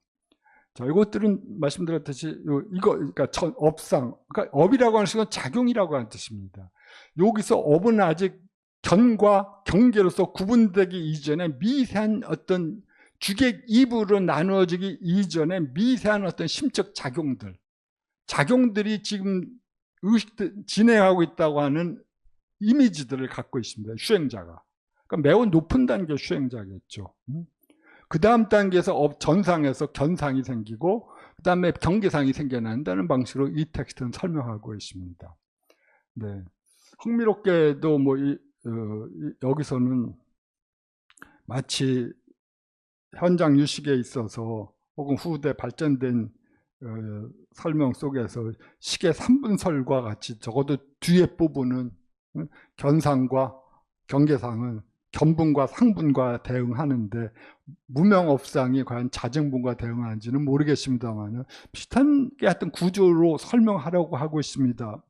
자, 이것들은 말씀드렸듯이 그러니까 업상, 그러니까 업이라고 하는 것은 작용이라고 하는 뜻입니다. 여기서 업은 아직 견과 경계로서 구분되기 이전에 미세한 어떤 주객 이부로 나누어지기 이전에 미세한 어떤 심적 작용들이 지금 진행하고 있다고 하는 이미지들을 갖고 있습니다. 수행자가. 그러니까 매우 높은 단계 수행자겠죠. 그 다음 단계에서 전상에서 견상이 생기고, 그 다음에 경계상이 생겨난다는 방식으로 이 텍스트는 설명하고 있습니다. 네. 흥미롭게도 여기서는 마치 현장 유식에 있어서 혹은 후대 발전된 설명 속에서 식의 3분설과 같이 적어도 뒤에 부분은 견상과 경계상은 견분과 상분과 대응하는데, 무명업상이 과연 자정분과 대응하는지는 모르겠습니다만 비슷한 어떤 구조로 설명하려고 하고 있습니다.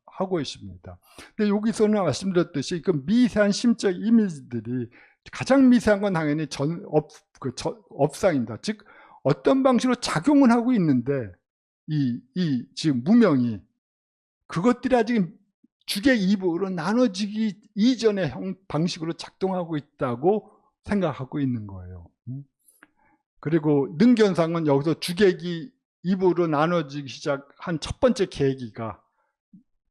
근데 여기서는 말씀드렸듯이 그 미세한 심적 이미지들이 가장 미세한 건 당연히 업상입니다. 즉 어떤 방식으로 작용을 하고 있는데, 이 지금 무명이 그것들이 아직 주객 이부로 나눠지기 이전의 방식으로 작동하고 있다고 생각하고 있는 거예요. 그리고 능견상은 여기서 주객이 이부로 나눠지기 시작한 첫 번째 계기가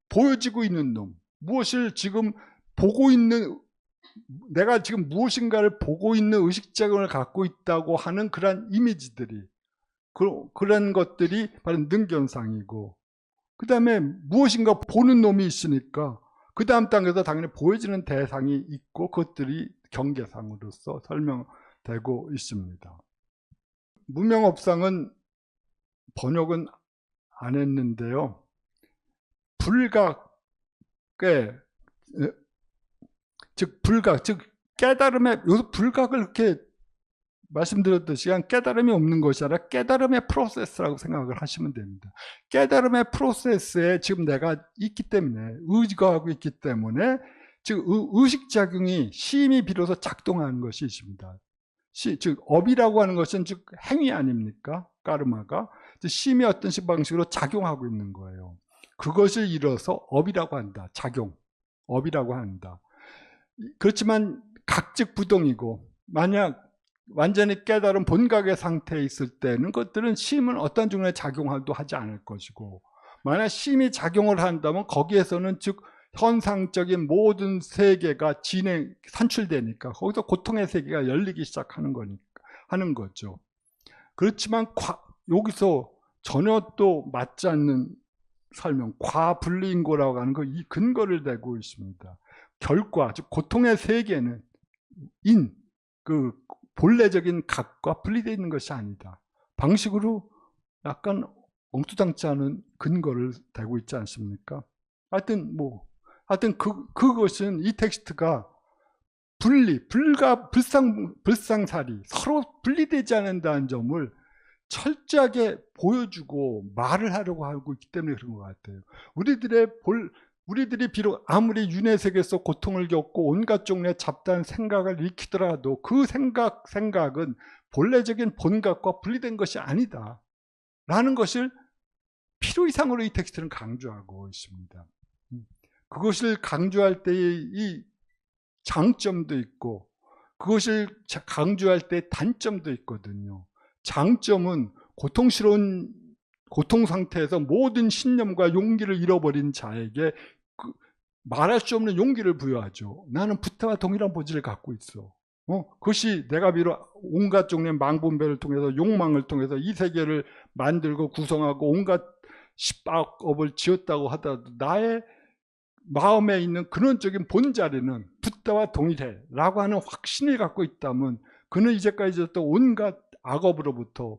보여지고 있는 놈, 무엇을 지금 보고 있는, 내가 지금 무엇인가를 보고 있는 의식작용을 갖고 있다고 하는 그런 이미지들이, 그런 것들이 바로 능견상이고, 그 다음에 무엇인가 보는 놈이 있으니까 그 다음 단계에서 당연히 보여지는 대상이 있고, 그것들이 경계상으로서 설명되고 있습니다. 무명업상은 번역은 안 했는데요, 즉 깨달음의, 여기서 불각을 이렇게 말씀드렸듯이 그냥 깨달음이 없는 것이 아니라 깨달음의 프로세스라고 생각을 하시면 됩니다. 깨달음의 프로세스에 지금 내가 있기 때문에, 의지하고 있기 때문에, 즉 의식작용이 심히 비로소 작동하는 것이 있습니다. 즉 업이라고 하는 것은 즉 행위 아닙니까? 까르마가 심히 어떤 방식으로 작용하고 있는 거예요. 그것을 이뤄서 업이라고 한다. 업이라고 한다. 그렇지만 각즉 부동이고, 만약 완전히 깨달은 본각의 상태에 있을 때는 그것들은 심은 어떤 종류의 작용도 하지 않을 것이고, 만약 심이 작용을 한다면 거기에서는 즉 현상적인 모든 세계가 산출되니까 거기서 고통의 세계가 열리기 시작하는 거니까 하는 거죠. 그렇지만 여기서 전혀 또 맞지 않는 설명, 과분리인고라고 하는 거, 이 근거를 대고 있습니다. 결과, 즉 고통의 세계는 그 본래적인 각과 분리되어 있는 것이 아니다. 방식으로 약간 엉뚱장치 않은 근거를 대고 있지 않습니까? 하여튼 그것은 이 텍스트가 불상사리, 서로 분리되지 않는다는 점을 철저하게 보여주고 말을 하려고 하고 있기 때문에 그런 것 같아요. 우리들이 비록 아무리 윤회 세계에서 고통을 겪고 온갖 종류의 잡다한 생각을 일으키더라도 그 생각은 본래적인 본각과 분리된 것이 아니다 라는 것을 필요 이상으로 이 텍스트는 강조하고 있습니다. 그것을 강조할 때의 이 장점도 있고 그것을 강조할 때 단점도 있거든요. 장점은 고통스러운 고통 상태에서 모든 신념과 용기를 잃어버린 자에게 말할 수 없는 용기를 부여하죠. 나는 부타와 동일한 본질을 갖고 있어. 그것이 내가 비록 온갖 종류의 망분별을 통해서 욕망을 통해서 이 세계를 만들고 구성하고 온갖 십박업을 지었다고 하더라도 나의 마음에 있는 근원적인 본자리는 부타와 동일해 라고 하는 확신을 갖고 있다면 그는 이제까지 졌던 온갖 악업으로부터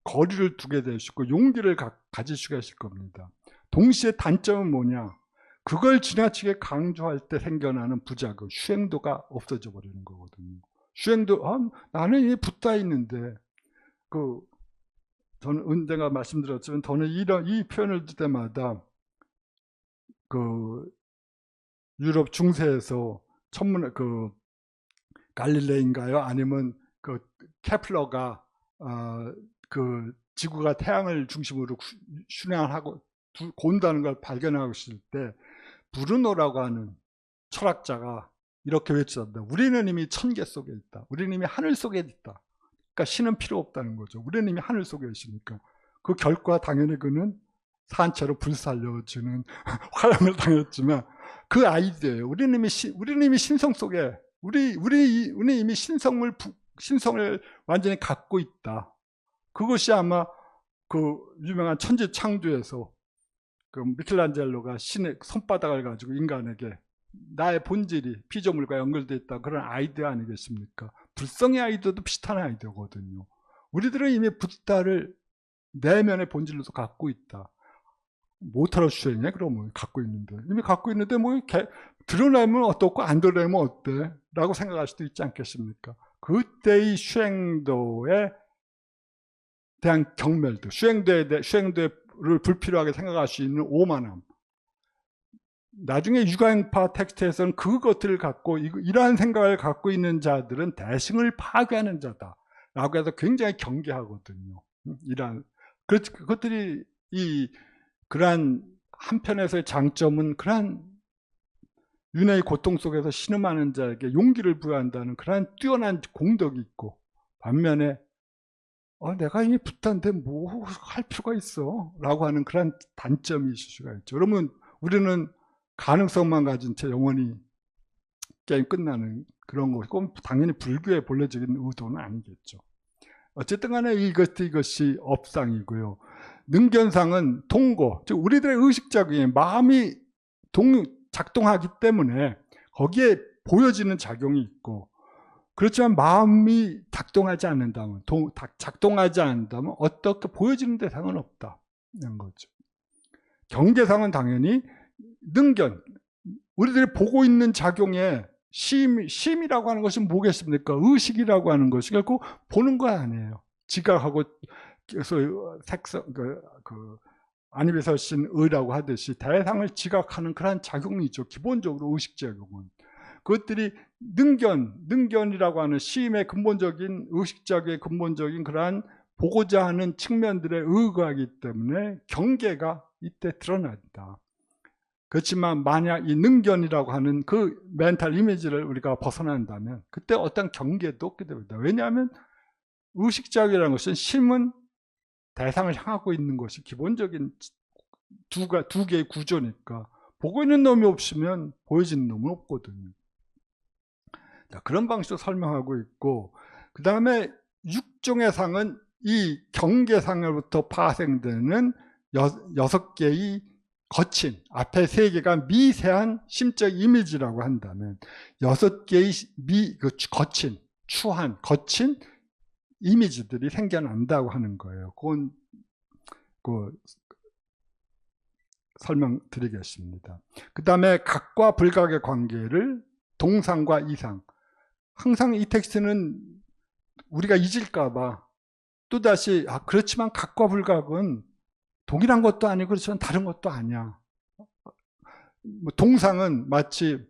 거리를 두게 되시고 용기를 가질 수가 있을 겁니다. 동시에 단점은 뭐냐? 그걸 지나치게 강조할 때 생겨나는 부작용, 수행도가 없어져 버리는 거거든요. 수행도, 나는 이 붙어 있는데, 저는 언젠가 말씀드렸지만, 저는 이 표현을 들 때마다, 유럽 중세에서 갈릴레인가요? 아니면 케플러가, 지구가 태양을 중심으로 순환을 하고 본다는 걸 발견하셨을 때 브루노라고 하는 철학자가 이렇게 외쳤다. 우리는 이미 천계 속에 있다. 우리는 이미 하늘 속에 있다. 그러니까 신은 필요 없다는 거죠. 우리는 이미 하늘 속에 있으니까. 그 결과 당연히 그는 산채로 불살려주는 화형을 당했지만 그 아이디어예요. 우리는 이미 신성 속에 우리는 이미 신성을 완전히 갖고 있다. 그것이 아마 유명한 천지 창조에서 미켈란젤로가 신의 손바닥을 가지고 인간에게 나의 본질이 피조물과 연결되어 있다 그런 아이디어 아니겠습니까? 불성의 아이디어도 비슷한 아이디어거든요. 우리들은 이미 붓다를 내면의 본질로서 갖고 있다. 못하러 수행이냐 그러면 갖고 있는데 이미 갖고 있는데 드러내면 어떻고 안 드러내면 어때? 라고 생각할 수도 있지 않겠습니까? 그때의 수행도에 대한 경멸도, 수행도를 불필요하게 생각할 수 있는 오만함. 나중에 유가행파 텍스트에서는 그것들을 갖고 이러한 생각을 갖고 있는 자들은 대승을 파괴하는 자다 라고 해서 굉장히 경계하거든요. 그것들이 그러한 한편에서의 장점은 그러한 윤회의 고통 속에서 신음하는 자에게 용기를 부여한다는 그러한 뛰어난 공덕이 있고, 반면에 내가 이미 붓다인데 뭐 할 필요가 있어 라고 하는 그런 단점이 있을 수가 있죠. 그러면 우리는 가능성만 가진 채 영원히 게임 끝나는 그런 것이고 당연히 불교의 본래적인 의도는 아니겠죠. 어쨌든 간에 이것이 업상이고요. 능견상은 통고, 즉 우리들의 의식적인 마음이 작동하기 때문에 거기에 보여지는 작용이 있고, 그렇지만 마음이 작동하지 않는다면 어떻게 보여지는 대상은 없다는 거죠. 경계상은 당연히 능견, 우리들이 보고 있는 작용에 심이라고 하는 것은 뭐겠습니까? 의식이라고 하는 것이 결국 보는 거 아니에요. 지각하고 안입에서 신 의라고 하듯이 대상을 지각하는 그런 작용이죠. 기본적으로 의식 작용은. 그것들이 능견이라고 하는 시임의 근본적인 의식적인 근본적인 그러한 보고자 하는 측면들에 의거하기 때문에 경계가 이때 드러난다. 그렇지만 만약 이 능견이라고 하는 그 멘탈 이미지를 우리가 벗어난다면 그때 어떤 경계도 없게 됩니다. 왜냐하면 의식작이라는 것은 심은 대상을 향하고 있는 것이 기본적인 두 개의 구조니까 보고 있는 놈이 없으면 보여지는 놈은 없거든요. 자, 그런 방식으로 설명하고 있고, 그 다음에 육종의 상은 이 경계상으로부터 파생되는 6개의 거친, 앞에 3개가 미세한 심적 이미지라고 한다면 6개의 거친, 추한, 거친 이미지들이 생겨난다고 하는 거예요. 그건 설명드리겠습니다. 그 다음에 각과 불각의 관계를 동상과 이상. 항상 이 텍스트는 우리가 잊을까봐 또다시 그렇지만 각과 불각은 동일한 것도 아니고 그렇지만 다른 것도 아니야. 동상은 마치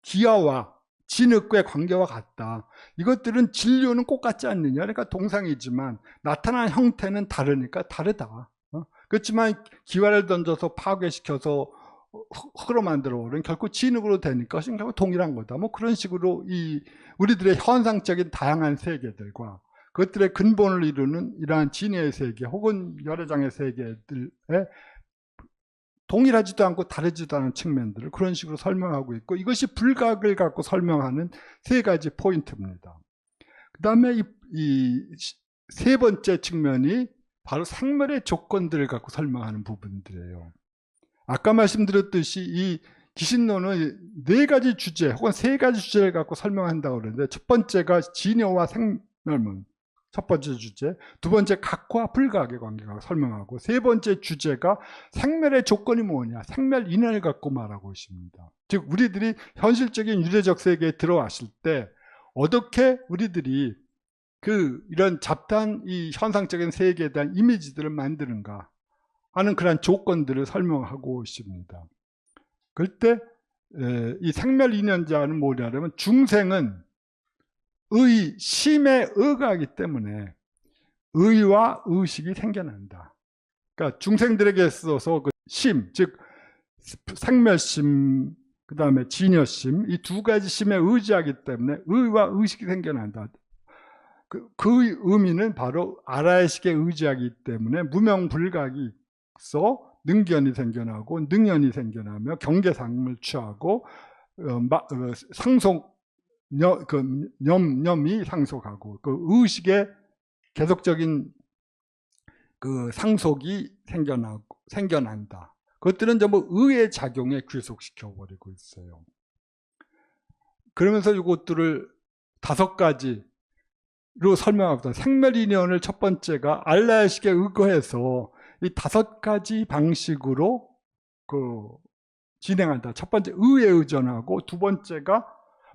기아와 진흙의 관계와 같다. 이것들은 진료는 똑같지 않느냐. 그러니까 동상이지만 나타난 형태는 다르니까 다르다. 그렇지만 기와를 던져서 파괴시켜서 흙으로 만들어 버리면 결국 진흙으로 되니까 결국 동일한 거다. 뭐 그런 식으로 이 우리들의 현상적인 다양한 세계들과 그것들의 근본을 이루는 이러한 진해의 세계 혹은 열애장의 세계들의 동일하지도 않고 다르지도 않은 측면들을 그런 식으로 설명하고 있고, 이것이 불각을 갖고 설명하는 3가지 포인트입니다. 그 다음에 이 3번째 측면이 바로 생멸의 조건들을 갖고 설명하는 부분들이에요. 아까 말씀드렸듯이 이 기신론은 4가지 주제 혹은 3가지 주제를 갖고 설명한다고 그러는데, 첫 번째가 진여와 생멸문, 첫 번째 주제, 두 번째 각과 불각의 관계가 설명하고, 세 번째 주제가 생멸의 조건이 뭐냐, 생멸 인연을 갖고 말하고 있습니다. 즉 우리들이 현실적인 유래적 세계에 들어왔을 때 어떻게 우리들이 이런 잡다한 이 현상적인 세계에 대한 이미지들을 만드는가 하는 그런 조건들을 설명하고 있습니다. 그럴 때 이 생멸 인연자는 뭐냐면 중생은 심에 의가하기 때문에 의와 의식이 생겨난다. 그러니까 중생들에게 있어서 그 심, 즉 생멸심, 그 다음에 진여심, 이 2가지 심에 의지하기 때문에 의와 의식이 생겨난다. 그 의미는 바로 아라의식에 의지하기 때문에 무명불각이 있어 능견이 생겨나고 능연이 생겨나며 경계상을 취하고 상속 염이 상속하고 그 의식의 계속적인 그 상속이 생겨난다. 그것들은 전부 의의 작용에 귀속시켜 버리고 있어요. 그러면서 이것들을 5가지로 설명합니다. 생멸인연을 첫 번째가 알라의식에 의거해서 이 5가지 방식으로 진행한다. 첫 번째 의에 의존하고, 두 번째가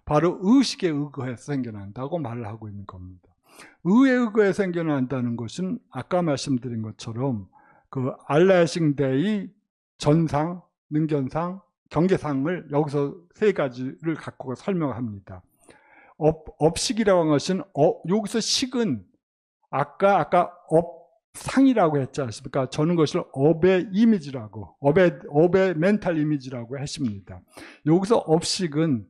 바로 의식에 의거해서 생겨난다고 말을 하고 있는 겁니다. 의에 의거해서 생겨난다는 것은 아까 말씀드린 것처럼 그 알라의식대의 전상, 능견상, 경계상을 여기서 3가지를 갖고 설명합니다. 업식이라고 하는 것은 여기서 식은 아까 업상이라고 했지 않습니까? 저는 그것을 업의 이미지라고, 업의 멘탈 이미지라고 했습니다. 여기서 업식은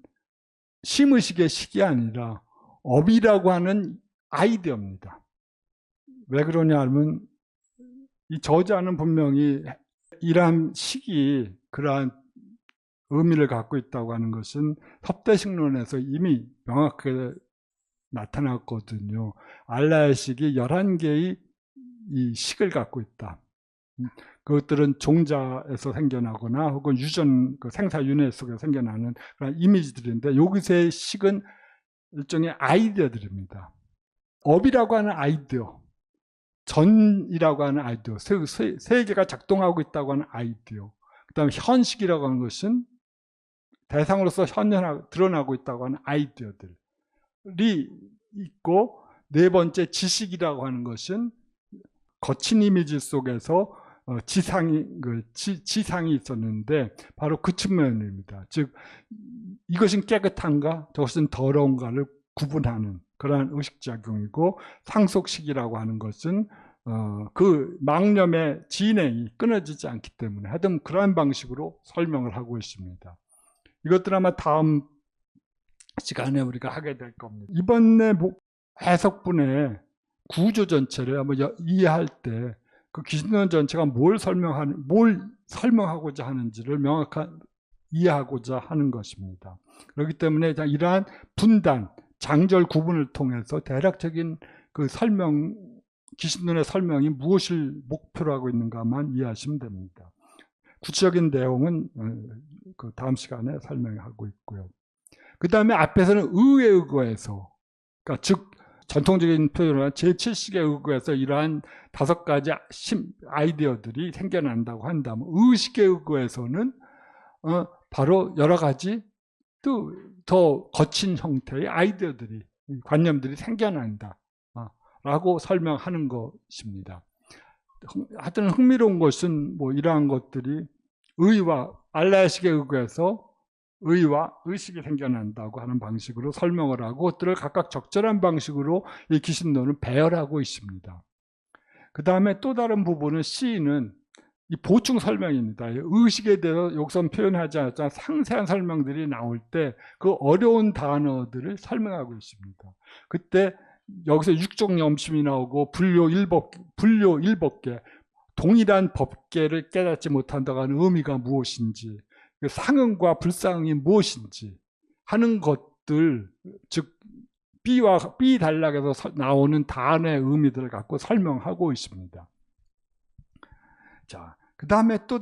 심의식의 식이 아니라 업이라고 하는 아이디어입니다. 왜 그러냐 하면 이 저자는 분명히 이러한 식이 그러한 의미를 갖고 있다고 하는 것은 섭대식론에서 이미 명확하게 나타났거든요. 알라의 식이 11개의 이 식을 갖고 있다. 그것들은 종자에서 생겨나거나 혹은 유전, 생사윤회 속에서 생겨나는 그런 이미지들인데, 여기서의 식은 일종의 아이디어들입니다. 업이라고 하는 아이디어, 전이라고 하는 아이디어, 세계가 작동하고 있다고 하는 아이디어, 그 다음에 현식이라고 하는 것은 대상으로서 드러나고 있다고 하는 아이디어들이 있고, 4번째 지식이라고 하는 것은 거친 이미지 속에서 지상이 있었는데 바로 그 측면입니다. 즉 이것은 깨끗한가 저것은 더러운가를 구분하는 그러한 의식작용이고, 상속식이라고 하는 것은 그 망념의 진행이 끊어지지 않기 때문에 하여튼 그러한 방식으로 설명을 하고 있습니다. 이것들 아마 다음 시간에 우리가 하게 될 겁니다. 이번에 해석분의 구조 전체를 한번 이해할 때 그 기신론 전체가 뭘 설명하고자 하는지를 명확한 이해하고자 하는 것입니다. 그렇기 때문에 이러한 분단, 장절 구분을 통해서 대략적인 그 기신론의 설명이 무엇을 목표로 하고 있는가만 이해하시면 됩니다. 구체적인 내용은 그 다음 시간에 설명하고 있고요. 그 다음에 앞에서는 의에 의거해서, 그러니까 즉 전통적인 표현으로 제7식에 의거해서 이러한 5가지 아이디어들이 생겨난다고 한다면, 의식에 의거해서는 바로 여러 가지 또 더 거친 형태의 아이디어들이, 관념들이 생겨난다 라고 설명하는 것입니다. 하여튼 흥미로운 것은 이러한 것들이 의와 알라의식에 의거해서 의와 의식이 생겨난다고 하는 방식으로 설명을 하고, 그것들을 각각 적절한 방식으로 이 기신론은 배열하고 있습니다. 그 다음에 또 다른 부분은 C는 이 보충 설명입니다. 의식에 대해서 여기서 표현하지 않았지만 상세한 설명들이 나올 때 그 어려운 단어들을 설명하고 있습니다. 그때 여기서 육종 염심이 나오고 불교 일법계, 동일한 법계를 깨닫지 못한다고 하는 의미가 무엇인지, 상응과 불상응이 무엇인지 하는 것들, 즉 B 단락에서 나오는 단어의 의미들을 갖고 설명하고 있습니다. 자, 그 다음에 또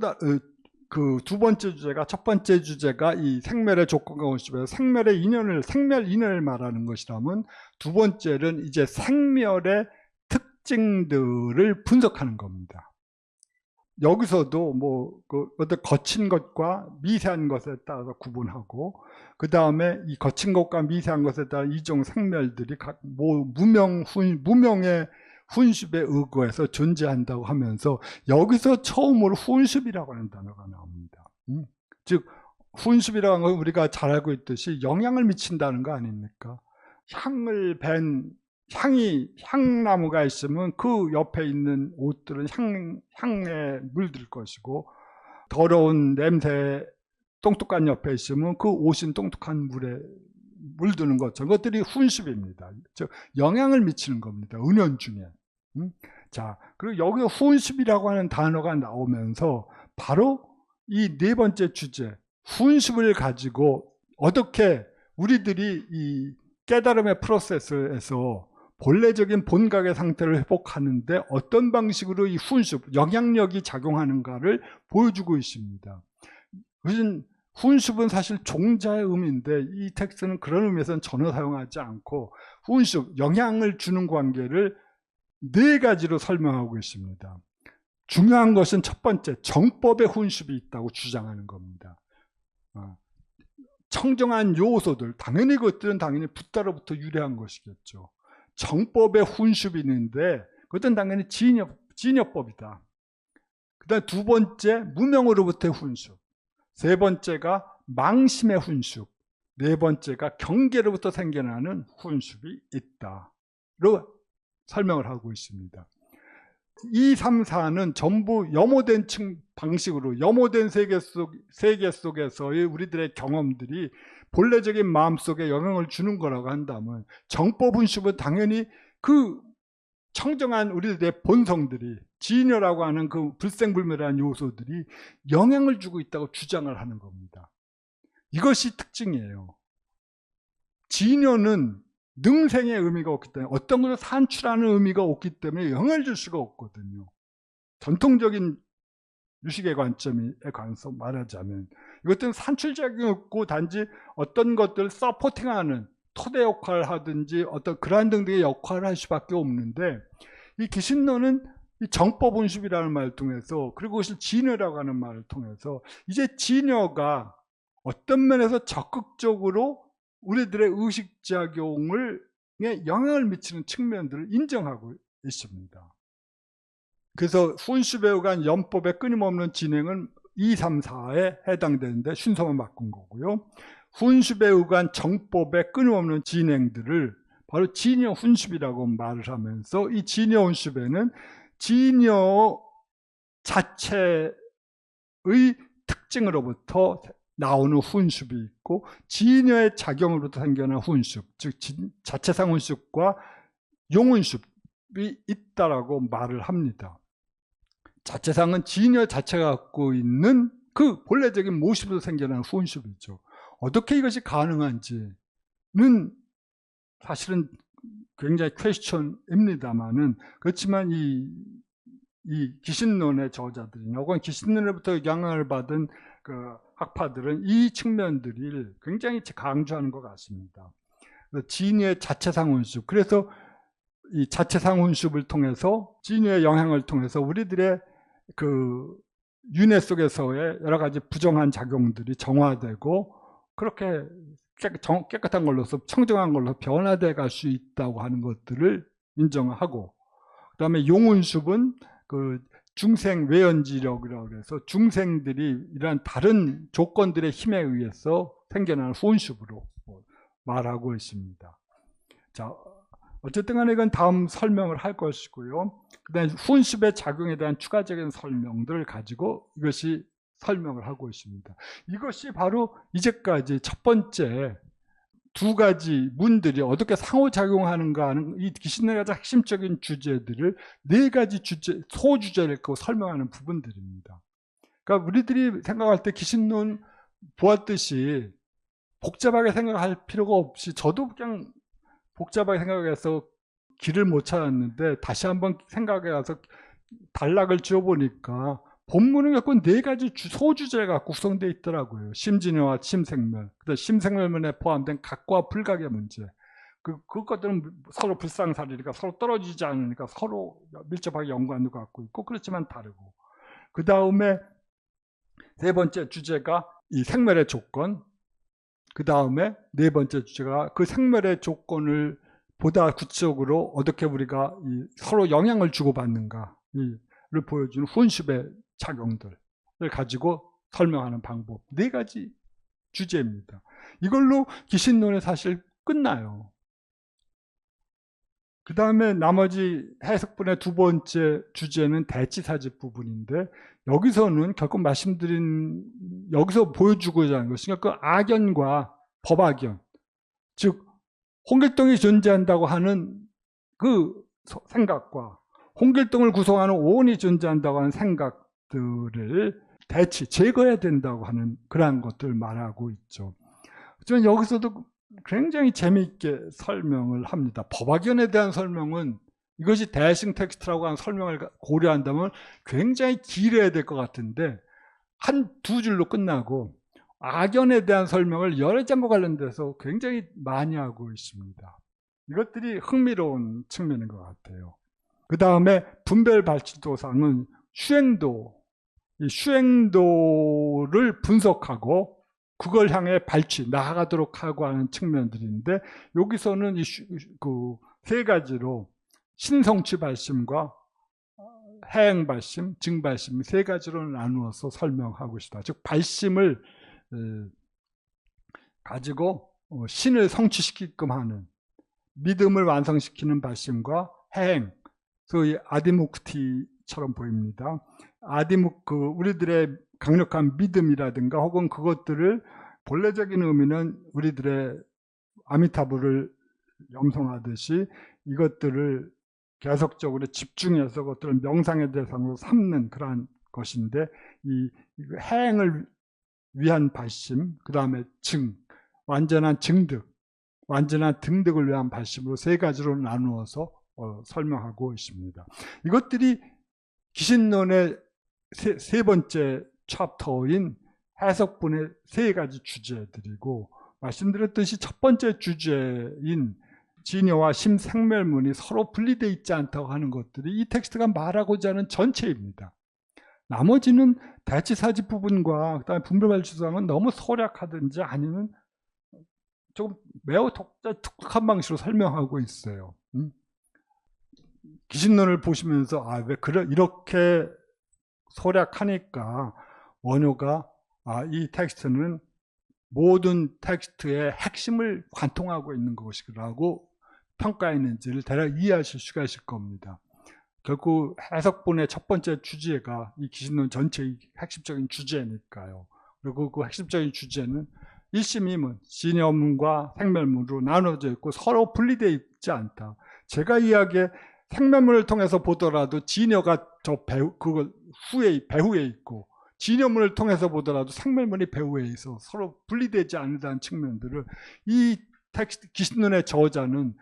그 두 번째 주제가, 첫 번째 주제가 이 생멸의 조건과 원심에서 생멸 인연을 말하는 것이라면, 두 번째는 이제 생멸의 특징들을 분석하는 겁니다. 여기서도 어떤 거친 것과 미세한 것에 따라서 구분하고, 그 다음에 이 거친 것과 미세한 것에 따라 이종 생멸들이 각 무명의 훈습에 의거해서 존재한다고 하면서, 여기서 처음으로 훈습이라고 하는 단어가 나옵니다. 즉 훈습이라고 하는 건 우리가 잘 알고 있듯이 영향을 미친다는 거 아닙니까? 향나무가 있으면 그 옆에 있는 옷들은 향에 물들 것이고, 더러운 냄새 똥똑한 옆에 있으면 그 옷은 똥똑한 물에 물드는 것처럼, 그것들이 훈습입니다. 즉 영향을 미치는 겁니다. 은연중에. 자, 그리고 여기 훈습이라고 하는 단어가 나오면서 바로 이 네 번째 주제, 훈습을 가지고 어떻게 우리들이 이 깨달음의 프로세스에서 본래적인 본각의 상태를 회복하는데 어떤 방식으로 이 훈습, 영향력이 작용하는가를 보여주고 있습니다. 훈습은 사실 종자의 의미인데, 이 텍스트는 그런 의미에서는 전혀 사용하지 않고 훈습, 영향을 주는 관계를 4가지로 설명하고 있습니다. 중요한 것은 첫 번째, 정법의 훈습이 있다고 주장하는 겁니다. 청정한 요소들, 당연히 그것들은 당연히 붓다로부터 유래한 것이겠죠. 정법의 훈습이 있는데 그것은 당연히 진여법이다. 그 다음 두 번째, 무명으로부터의 훈습. 세 번째가 망심의 훈습. 네 번째가 경계로부터 생겨나는 훈습이 있다로 설명을 하고 있습니다. 2, 3, 4는 전부 염호된 방식으로, 염호된 세계 속에서의 우리들의 경험들이 본래적인 마음속에 영향을 주는 거라고 한다면, 정법훈습은 당연히 그 청정한 우리들의 본성들이, 진여라고 하는 그 불생불멸한 요소들이 영향을 주고 있다고 주장을 하는 겁니다. 이것이 특징이에요. 진여는 능생의 의미가 없기 때문에, 어떤 것을 산출하는 의미가 없기 때문에 영향을 줄 수가 없거든요. 전통적인 유식의 관점에 관해서 말하자면, 이것들은 산출작용이 없고 단지 어떤 것들을 서포팅하는 토대 역할을 하든지 어떤 그러한 등등의 역할을 할 수밖에 없는데, 이 기신론은 이 정법훈습이라는 말을 통해서, 그리고 그것을 진여라고 하는 말을 통해서, 이제 진여가 어떤 면에서 적극적으로 우리들의 의식작용에 영향을 미치는 측면들을 인정하고 있습니다. 그래서 훈습에 의한 연법의 끊임없는 진행은 2, 3, 4에 해당되는데 순서만 바꾼 거고요. 훈습에 의한 정법의 끊임없는 진행들을 바로 진여 훈습이라고 말을 하면서, 이 진여 훈습에는 진여 자체의 특징으로부터 나오는 훈습이 있고 진여의 작용으로부터 생겨난 훈습, 즉 자체상 훈습과 용훈습이 있다라고 말을 합니다. 자체상은 진여 자체가 갖고 있는 그 본래적인 모습으로 생겨난 훈습이죠. 어떻게 이것이 가능한지는 사실은 굉장히 퀘스천입니다만은, 그렇지만 이 기신론의 저자들이나 혹은 기신론으로부터 영향을 받은 그 학파들은 이 측면들을 굉장히 강조하는 것 같습니다. 진유의 자체상 훈습, 그래서 이 자체상 훈습을 통해서 진유의 영향을 통해서 우리들의 그 윤회 속에서의 여러 가지 부정한 작용들이 정화되고 그렇게 깨끗한 걸로서 청정한 걸로 변화돼 갈 수 있다고 하는 것들을 인정하고, 그 다음에 용훈습은 그 중생 외연지력이라고 해서 중생들이 이러한 다른 조건들의 힘에 의해서 생겨나는 훈습으로 말하고 있습니다. 자, 어쨌든 간에 이건 다음 설명을 할 것이고요. 그 다음에 훈습의 작용에 대한 추가적인 설명들을 가지고 이것이 설명을 하고 있습니다. 이것이 바로 이제까지 첫 번째 두 가지 문들이 어떻게 상호작용하는가 하는 이 기신론의 가장 핵심적인 주제들을 네 가지 주제, 소주제를 갖고 설명하는 부분들입니다. 그러니까 우리들이 생각할 때 기신론 보았듯이 복잡하게 생각할 필요가 없이, 저도 그냥 복잡하게 생각해서 길을 못 찾았는데 다시 한번 생각해 가서 단락을 지어보니까 본문은 갖고 네 가지 소주제가 구성되어 있더라고요. 심진여와 심생멸, 심생멸문에 포함된 각과 불각의 문제. 그것들은 서로 불상사리니까 서로 떨어지지 않으니까 서로 밀접하게 연관도 갖고 있고 그렇지만 다르고. 그 다음에 세 번째 주제가 이 생멸의 조건. 그 다음에 네 번째 주제가 그 생멸의 조건을 보다 구체적으로 어떻게 우리가 서로 영향을 주고받는가를 보여주는 훈습의 작용들을 가지고 설명하는 방법. 네 가지 주제입니다. 이걸로 기신론은 사실 끝나요. 그 다음에 나머지 해석분의 두 번째 주제는 대치사집 부분인데, 여기서는 결국 말씀드린, 여기서 보여주고자 하는 것은 그 악연과 법악연, 즉 홍길동이 존재한다고 하는 그 생각과 홍길동을 구성하는 오온이 존재한다고 하는 생각들을 제거해야 된다고 하는 그러한 것들을 말하고 있죠. 하지만 여기서도 굉장히 재미있게 설명을 합니다. 법악연에 대한 설명은, 이것이 대승 텍스트라고 하는 설명을 고려한다면 굉장히 길어야 될 것 같은데 한 두 줄로 끝나고, 악연에 대한 설명을 여러 장과 관련돼서 굉장히 많이 하고 있습니다. 이것들이 흥미로운 측면인 것 같아요. 그 다음에 분별발치도상은 이 슈행도를 분석하고 그걸 향해 나아가도록 하고 하는 측면들인데, 여기서는 그 세 가지로 신성취 발심과 해행 발심, 증 발심 세 가지로 나누어서 설명하고 있다. 즉 발심을 가지고 신을 성취시키게끔 하는, 믿음을 완성시키는 발심과 해행, 소위 아디묵티처럼 보입니다. 우리들의 강력한 믿음이라든가 혹은 그것들을 본래적인 의미는 우리들의 아미타불을 염송하듯이 이것들을 계속적으로 집중해서 그것들을 명상의 대상으로 삼는 그러한 것인데, 이 해행을 위한 발심, 그 다음에 완전한 증득, 완전한 등득을 위한 발심으로 세 가지로 나누어서 설명하고 있습니다. 이것들이 기신론의 세 번째 챕터인 해석분의 세 가지 주제들이고, 말씀드렸듯이 첫 번째 주제인 진여와 심생멸문이 서로 분리되어 있지 않다고 하는 것들이 이 텍스트가 말하고자 하는 전체입니다. 나머지는 대치사집 부분과 그다음에 분별발치도상은 너무 소략하든지 아니면 조금 매우 독특한 방식으로 설명하고 있어요. 기신론을 보시면서 왜 이렇게 소략하니까 원효가 이 텍스트는 모든 텍스트의 핵심을 관통하고 있는 것이라고 평가했는지를 대략 이해하실 수가 있을 겁니다. 결국 해석본의 첫 번째 주제가 이 기신론 전체의 핵심적인 주제니까요. 그리고 그 핵심적인 주제는 1심, 2문, 진여문과 생멸문으로 나눠져 있고 서로 분리되어 있지 않다. 제가 이야기해 생멸문을 통해서 보더라도 진여가 저 배후, 그걸 배후에 있고, 진여문을 통해서 보더라도 생멸문이 배후에 있어 서로 분리되지 않는다는 측면들을 이 텍스트 기신론의 저자는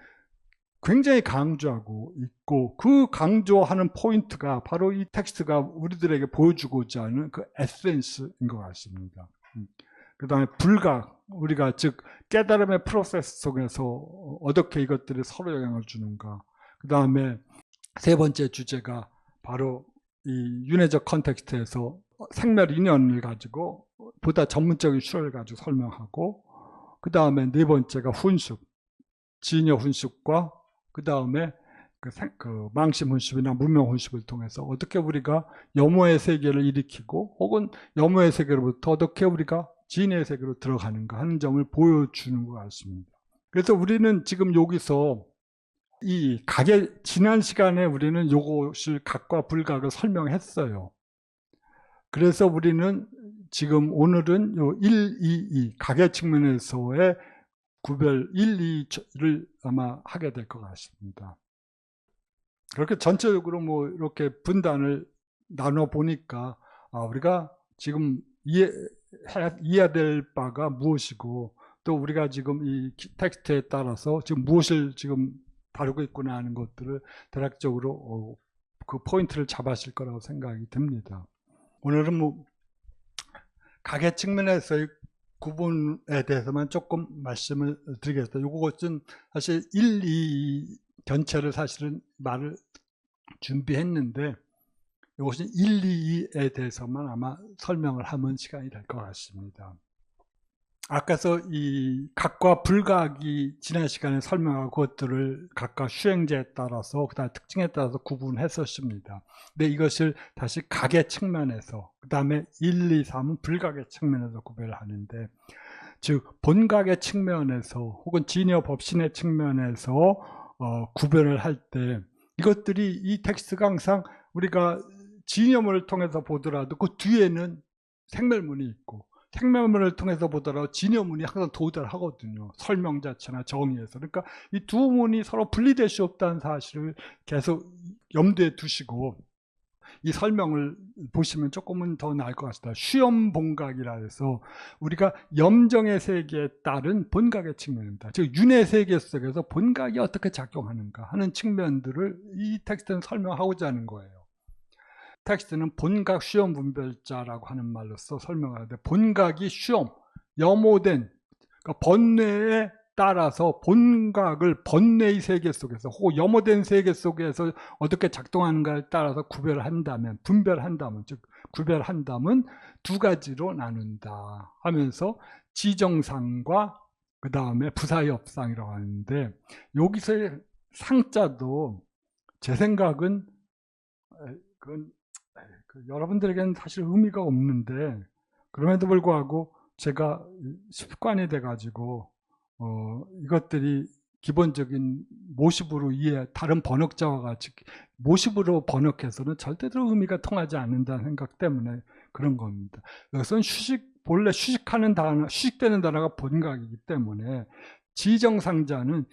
굉장히 강조하고 있고, 그 강조하는 포인트가 바로 이 텍스트가 우리들에게 보여주고자 하는 그 에센스인 것 같습니다. 그 다음에 불각, 우리가 즉 깨달음의 프로세스 속에서 어떻게 이것들이 서로 영향을 주는가. 그 다음에 세 번째 주제가 바로 이 윤회적 컨텍스트에서 생멸 인연을 가지고 보다 전문적인 수를 가지고 설명하고, 그 다음에 네 번째가 훈습, 진여 훈습과 그 다음에 그 망심 훈습이나 문명 훈습을 통해서 어떻게 우리가 염호의 세계를 일으키고 혹은 염호의 세계로부터 어떻게 우리가 진의 세계로 들어가는가 하는 점을 보여주는 것 같습니다. 그래서 우리는 지금 여기서 이 각의 지난 시간에 우리는 요것을 각과 불각을 설명했어요. 그래서 우리는 지금 오늘은 요 1, 2, 2 각의 측면에서의 구별 1, 2를 아마 하게 될 것 같습니다. 그렇게 전체적으로 뭐 이렇게 분단을 나눠 보니까 우리가 지금 이해해야 될 바가 무엇이고, 또 우리가 지금 이 텍스트에 따라서 지금 무엇을 지금 다루고 있구나 하는 것들을 대략적으로 그 포인트를 잡았을 거라고 생각이 듭니다. 오늘은 뭐 각의 측면에서의 구분에 대해서만 조금 말씀을 드리겠습니다. 이것은 사실 1, 2 전체를 사실은 말을 준비했는데, 이것은 1, 2에 대해서만 아마 설명을 하면 시간이 될 것 같습니다. 아까서 이 각과 불각이 지난 시간에 설명한 것들을 각각 수행제에 따라서 그다음 특징에 따라서 구분했었습니다. 근데 이것을 다시 각의 측면에서, 그 다음에 1, 2, 3은 불각의 측면에서 구별을 하는데, 즉 본각의 측면에서 혹은 진여 법신의 측면에서 구별을 할 때 이것들이 이 텍스트가 항상 우리가 진여문을 통해서 보더라도 그 뒤에는 생멸문이 있고, 생멸문을 통해서 보더라도 진여문이 항상 도달하거든요. 설명 자체나 정의에서. 그러니까 이 두 문이 서로 분리될 수 없다는 사실을 계속 염두에 두시고 이 설명을 보시면 조금은 더 나을 것 같습니다. 쉬엄본각이라 해서 우리가 염정의 세계에 따른 본각의 측면입니다. 즉 윤의 세계 속에서 본각이 어떻게 작용하는가 하는 측면들을 이 텍스트는 설명하고자 하는 거예요. 텍스트는 본각 쉬엄 분별자라고 하는 말로서 설명하는데, 본각이 쉬엄, 염호된 그러니까 번뇌에 따라서 본각을 번뇌의 세계 속에서 혹은 염호된 세계 속에서 어떻게 작동하는가에 따라서 구별한다면, 분별한다면, 즉 구별한다면 두 가지로 나눈다 하면서 지정상과 그 다음에 부사협상이라고 하는데, 여기서의 상자도 제 생각은 그건 여러분들에게는 사실 의미가 없는데, 그럼에도 불구하고 제가 습관이 돼가지고 이것들이 기본적인 모습으로 다른 번역자와 같이 모습으로 번역해서는 절대로 의미가 통하지 않는다는 생각 때문에 그런 겁니다. 여기서는 본래 휴식하는 단어, 휴식되는 단어가 본각이기 때문에 지정상자는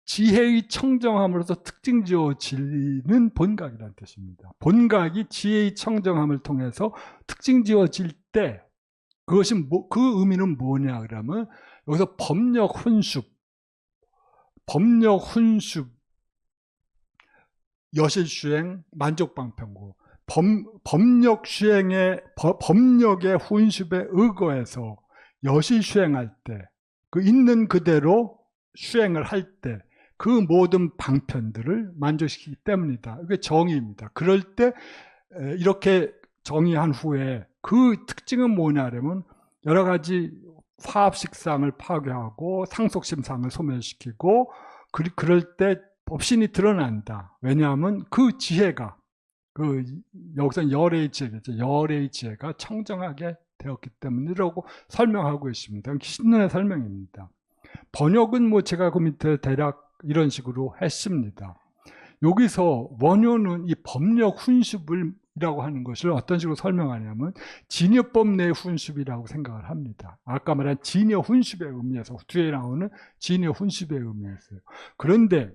지혜의 청정함으로서 특징 지어지는 본각이라는 뜻입니다. 본각이 지혜의 청정함을 통해서 특징 지어질 때 그것이 그 의미는 뭐냐 그러면, 여기서 법력 훈습, 여실수행, 만족방편고, 법력의 훈습에 의거해서 여실수행할 때, 그 있는 그대로 수행을 할 때 그 모든 방편들을 만족시키기 때문이다. 이게 정의입니다. 그럴 때 이렇게 정의한 후에 그 특징은 뭐냐면, 여러 가지 화합식상을 파괴하고 상속심상을 소멸시키고, 그럴 때 법신이 드러난다. 왜냐하면 그 지혜가, 여기서는 열의 지혜겠죠. 열의 지혜가 청정하게 되었기 때문이라고 설명하고 있습니다. 기신론의 설명입니다. 번역은 뭐 제가 그 밑에 대략 이런 식으로 했습니다. 여기서 원효는 이 법력 훈습이라고 하는 것을 어떤 식으로 설명하냐면 진여법 내 훈습이라고 생각을 합니다. 아까 말한 진여 훈습의 의미에서 뒤에 나오는 진여 훈습의 의미에서요. 그런데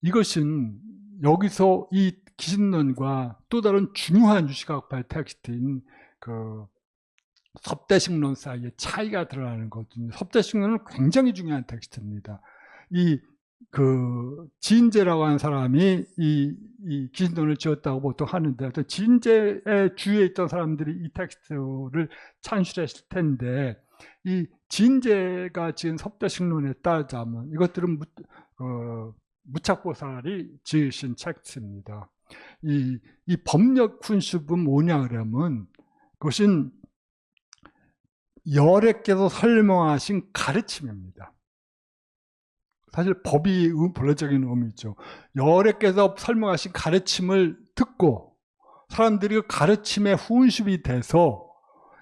이것은 여기서 이 기신론과 또 다른 중요한 유식학파의 텍스트인 그 섭대식론 사이에 차이가 드러나는 거거든요. 섭대식론은 굉장히 중요한 텍스트입니다. 이 그 진제라고 하는 사람이 이 기신론을 지었다고 보통 하는데, 진제의 주위에 있던 사람들이 이 텍스트를 찬술했을 텐데, 이 진제가 지은 섭대식론에 따르자면 이것들은 무착보살이 지으신 텍스트입니다. 이 법력 훈습은 뭐냐 그러면 그것은 열애께서 설명하신 가르침입니다. 사실 법이 본래적인 의미죠. 열애께서 설명하신 가르침을 듣고 사람들이 그 가르침에 훈습이 돼서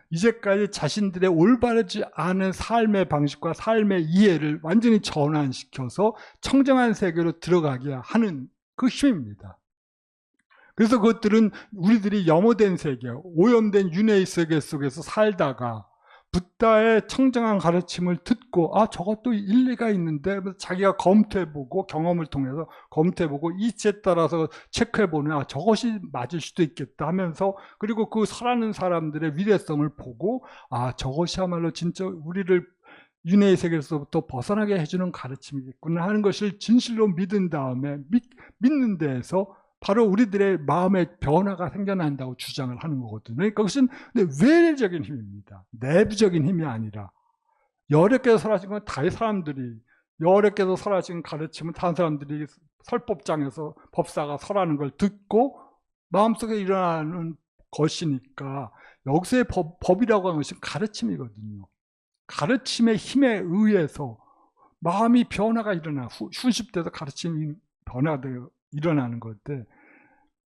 이제까지 자신들의 올바르지 않은 삶의 방식과 삶의 이해를 완전히 전환시켜서 청정한 세계로 들어가게 하는 그 힘입니다. 그래서 그것들은 우리들이 염호된 세계, 오염된 윤회의 세계 속에서 살다가 붓다의 청정한 가르침을 듣고 저것도 일리가 있는데 자기가 검토해보고 경험을 통해서 검토해보고 이치에 따라서 체크해보면 저것이 맞을 수도 있겠다 하면서, 그리고 그 설하는 사람들의 위대성을 보고 저것이야말로 진짜 우리를 윤회의 세계에서부터 벗어나게 해주는 가르침이겠구나 하는 것을 진실로 믿은 다음에 믿는 데에서 바로 우리들의 마음의 변화가 생겨난다고 주장을 하는 거거든요. 그러니까 그것은 외래적인 힘입니다. 내부적인 힘이 아니라, 열애께서 설하신 건 다른 사람들이, 열애께서 설하신 가르침은 다른 사람들이 설법장에서 법사가 설하는 걸 듣고 마음속에 일어나는 것이니까, 여기서의 법이라고 하는 것은 가르침이거든요. 가르침의 힘에 의해서 마음이 변화가 일어나, 훈습돼서 가르침이 변화되어 일어나는 건데,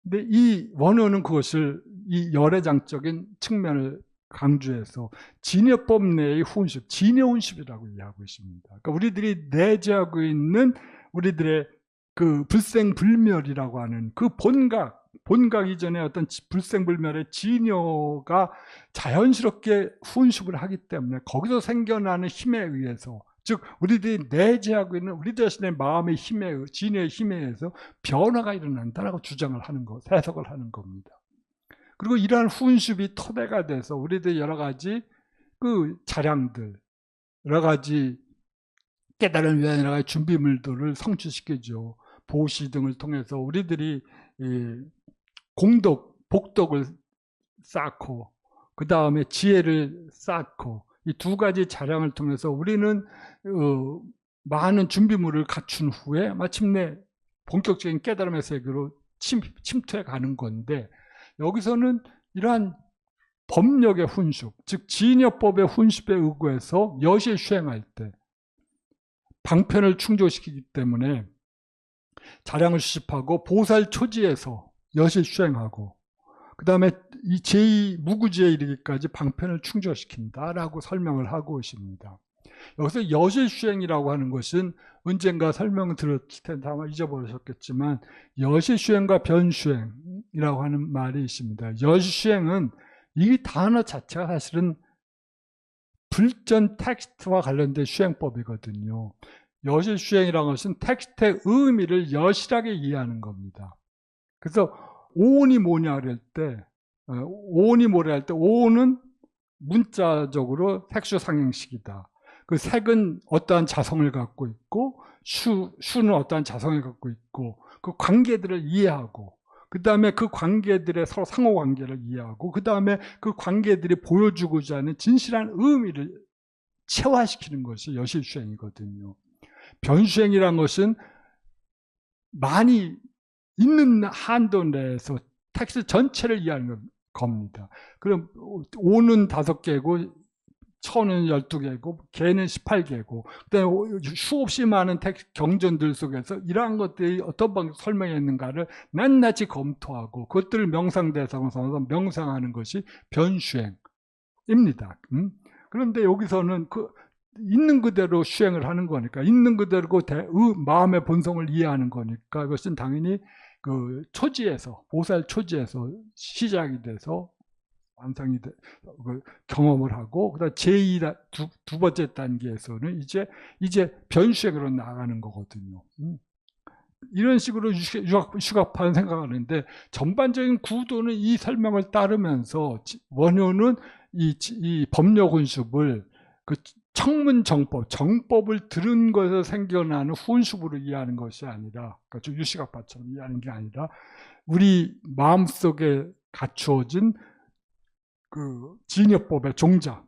근데 이 원어는 그것을 이 열애장적인 측면을 강조해서 진여법 내의 훈습, 진여훈습이라고 이해하고 있습니다. 그러니까 우리들이 내재하고 있는 우리들의 그 불생불멸이라고 하는 그 본각 이전에 어떤 불생불멸의 진여가 자연스럽게 훈습을 하기 때문에 거기서 생겨나는 힘에 의해서, 즉 우리들이 내재하고 있는 우리 자신의 마음의 힘에, 진의 힘에 의해서 변화가 일어난다라고 주장을 하는 것, 해석을 하는 겁니다. 그리고 이러한 훈습이 토대가 돼서 우리들 여러 가지 그 자량들, 여러 가지 깨달은 위한 여러 가지 준비물들을 성취시키죠. 보시 등을 통해서 우리들이 공덕, 복덕을 쌓고 그 다음에 지혜를 쌓고, 이 두 가지 자량을 통해서 우리는 많은 준비물을 갖춘 후에 마침내 본격적인 깨달음의 세계로 침투해 가는 건데, 여기서는 이러한 법력의 훈습, 즉 진여법의 훈습에 의거해서 여실 수행할 때 방편을 충족시키기 때문에 자량을 수집하고 보살 초지에서 여실 수행하고, 그 다음에 이 제2무구지에 이르기까지 방편을 충족시킨다라고 설명을 하고 있습니다. 여기서 여실수행이라고 하는 것은 언젠가 설명을 들었을 텐데 아마 잊어버리셨겠지만, 여실수행과 변수행이라고 하는 말이 있습니다. 여실수행은 이 단어 자체가 사실은 불전 텍스트와 관련된 수행법이거든요. 여실수행이라는 것은 텍스트의 의미를 여실하게 이해하는 겁니다. 그래서 오온이 뭐냐 그럴 때, 오온이 뭐라 할 때, 오온은 문자적으로 색수상행식이다. 그 색은 어떠한 자성을 갖고 있고, 수는 어떠한 자성을 갖고 있고, 그 관계들을 이해하고, 그 다음에 그 관계들의 서로 상호관계를 이해하고, 그 다음에 그 관계들이 보여주고자 하는 진실한 의미를 체화시키는 것이 여실수행이거든요. 변수행이라는 것은 많이 있는 한도 내에서 텍스트 전체를 이해하는 겁니다. 그럼 오는 5개고 천은 12개고 개는 18개고, 그다음에 수없이 많은 경전들 속에서 이러한 것들이 어떤 방식으로 설명했는가를 낱낱이 검토하고 그것들을 명상대상으로 삼아서 명상하는 것이 변수행입니다. 그런데 여기서는 있는 그대로 수행을 하는 거니까, 있는 그대로 마음의 본성을 이해하는 거니까, 그것은 당연히 그 초지에서, 보살 초지에서 시작이 돼서 완성이 돼, 경험을 하고, 그다음 두 번째 단계에서는 이제 변수행으로 나가는 거거든요. 이런 식으로 유학파는 생각하는데, 전반적인 구도는 이 설명을 따르면서 원효는 이 법료훈습을 그 정법을 들은 것에서 생겨나는 훈습으로 이해하는 것이 아니라, 그러니까 유시각파처럼 이해하는 게 아니라, 우리 마음속에 갖추어진 그 진여법의 종자에서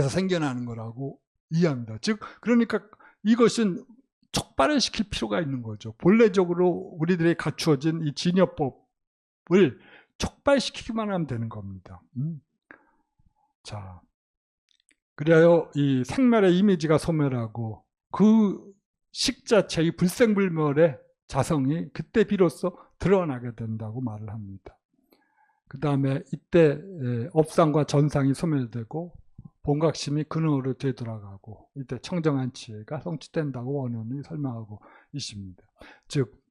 생겨나는 거라고 이해합니다. 즉, 그러니까 이것은 촉발을 시킬 필요가 있는 거죠. 본래적으로 우리들이 갖추어진 이 진여법을 촉발시키기만 하면 되는 겁니다. 자, 그래야 이 생멸의 이미지가 소멸하고 그 식자체의 불생불멸의 자성이 그때 비로소 드러나게 된다고 말을 합니다. 그 다음에 이때 업상과 전상이 소멸되고 본각심이 근원으로 되돌아가고 이때 청정한 지혜가 성취된다고 원효는 설명하고 있습니다. 즉,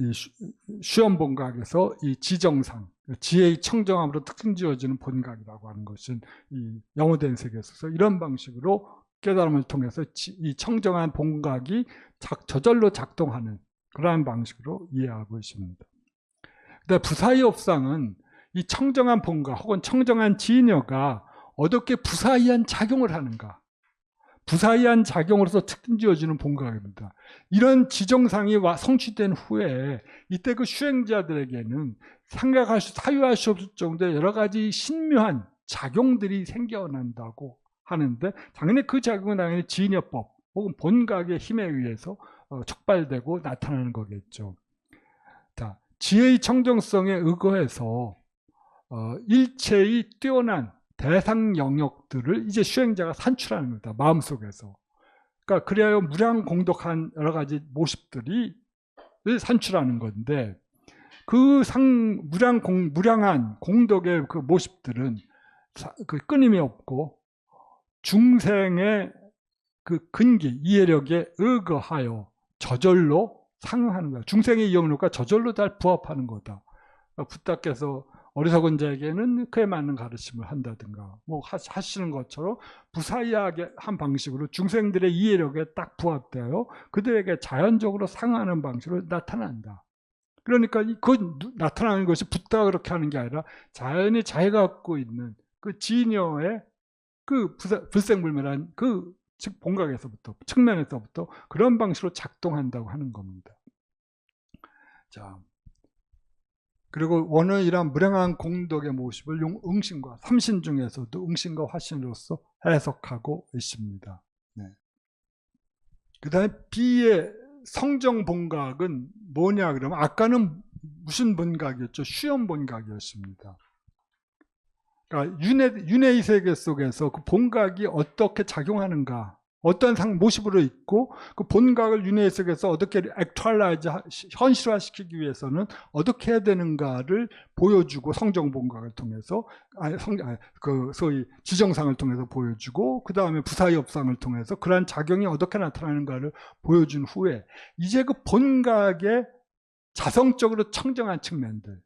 이 수염본각에서 이 지정상, 지혜의 청정함으로 특징 지어지는 본각이라고 하는 것은 이 영호된 세계에서 이런 방식으로 깨달음을 통해서 이 청정한 본각이 저절로 작동하는 그러한 방식으로 이해하고 있습니다. 근데 부사의 업상은 이 청정한 본각 혹은 청정한 진여가 어떻게 부사이한 작용을 하는가, 부사이한 작용으로서 특징 지어지는 본각입니다. 이런 지정상이 성취된 후에 이때 그 수행자들에게는 사유할 수 없을 정도의 여러 가지 신묘한 작용들이 생겨난다고 하는데, 당연히 그 작용은 당연히 진여법 혹은 본각의 힘에 의해서 촉발되고 나타나는 거겠죠. 자, 지혜의 청정성에 의거해서 일체의 뛰어난 대상 영역들을 이제 수행자가 산출하는 겁니다. 마음속에서. 그러니까 그래야 무량공덕한 여러 가지 모습들이 산출하는 건데, 그 무량한 공덕의 그 모습들은 끊임이 없고 중생의 그 근기, 이해력에 의거하여 저절로 상응하는 거야. 중생의 영역과 저절로 다 부합하는 거다. 부탁께서 어리석은 자에게는 그에 맞는 가르침을 한다든가 뭐 하시는 것처럼 부사이하게 한 방식으로 중생들의 이해력에 딱 부합되어 그들에게 자연적으로 상응하는 방식으로 나타난다. 그러니까 그 나타나는 것이 붓다가 그렇게 하는 게 아니라 자연히 자기가 갖고 있는 그 진여의 그 불생불멸한 그 즉 본각에서부터 측면에서부터 그런 방식으로 작동한다고 하는 겁니다. 자, 그리고 원효이란 무량한 공덕의 모습을 응신과 삼신 중에서도 응신과 화신으로서 해석하고 있습니다. 네. 그 다음에 B의 성정 본각은 뭐냐 그러면 아까는 무슨 본각이었죠? 수염 본각이었습니다. 그러니까 윤회의 세계 속에서 그 본각이 어떻게 작용하는가, 어떤 모습으로 있고 그 본각을 윤회의 세계에서 어떻게 액투얼라이즈, 현실화시키기 위해서는 어떻게 해야 되는가를 보여주고 성정 본각을 통해서 그 소위 지정상을 통해서 보여주고 그 다음에 부사의 업상을 통해서 그러한 작용이 어떻게 나타나는가를 보여준 후에 이제 그 본각의 자성적으로 청정한 측면들을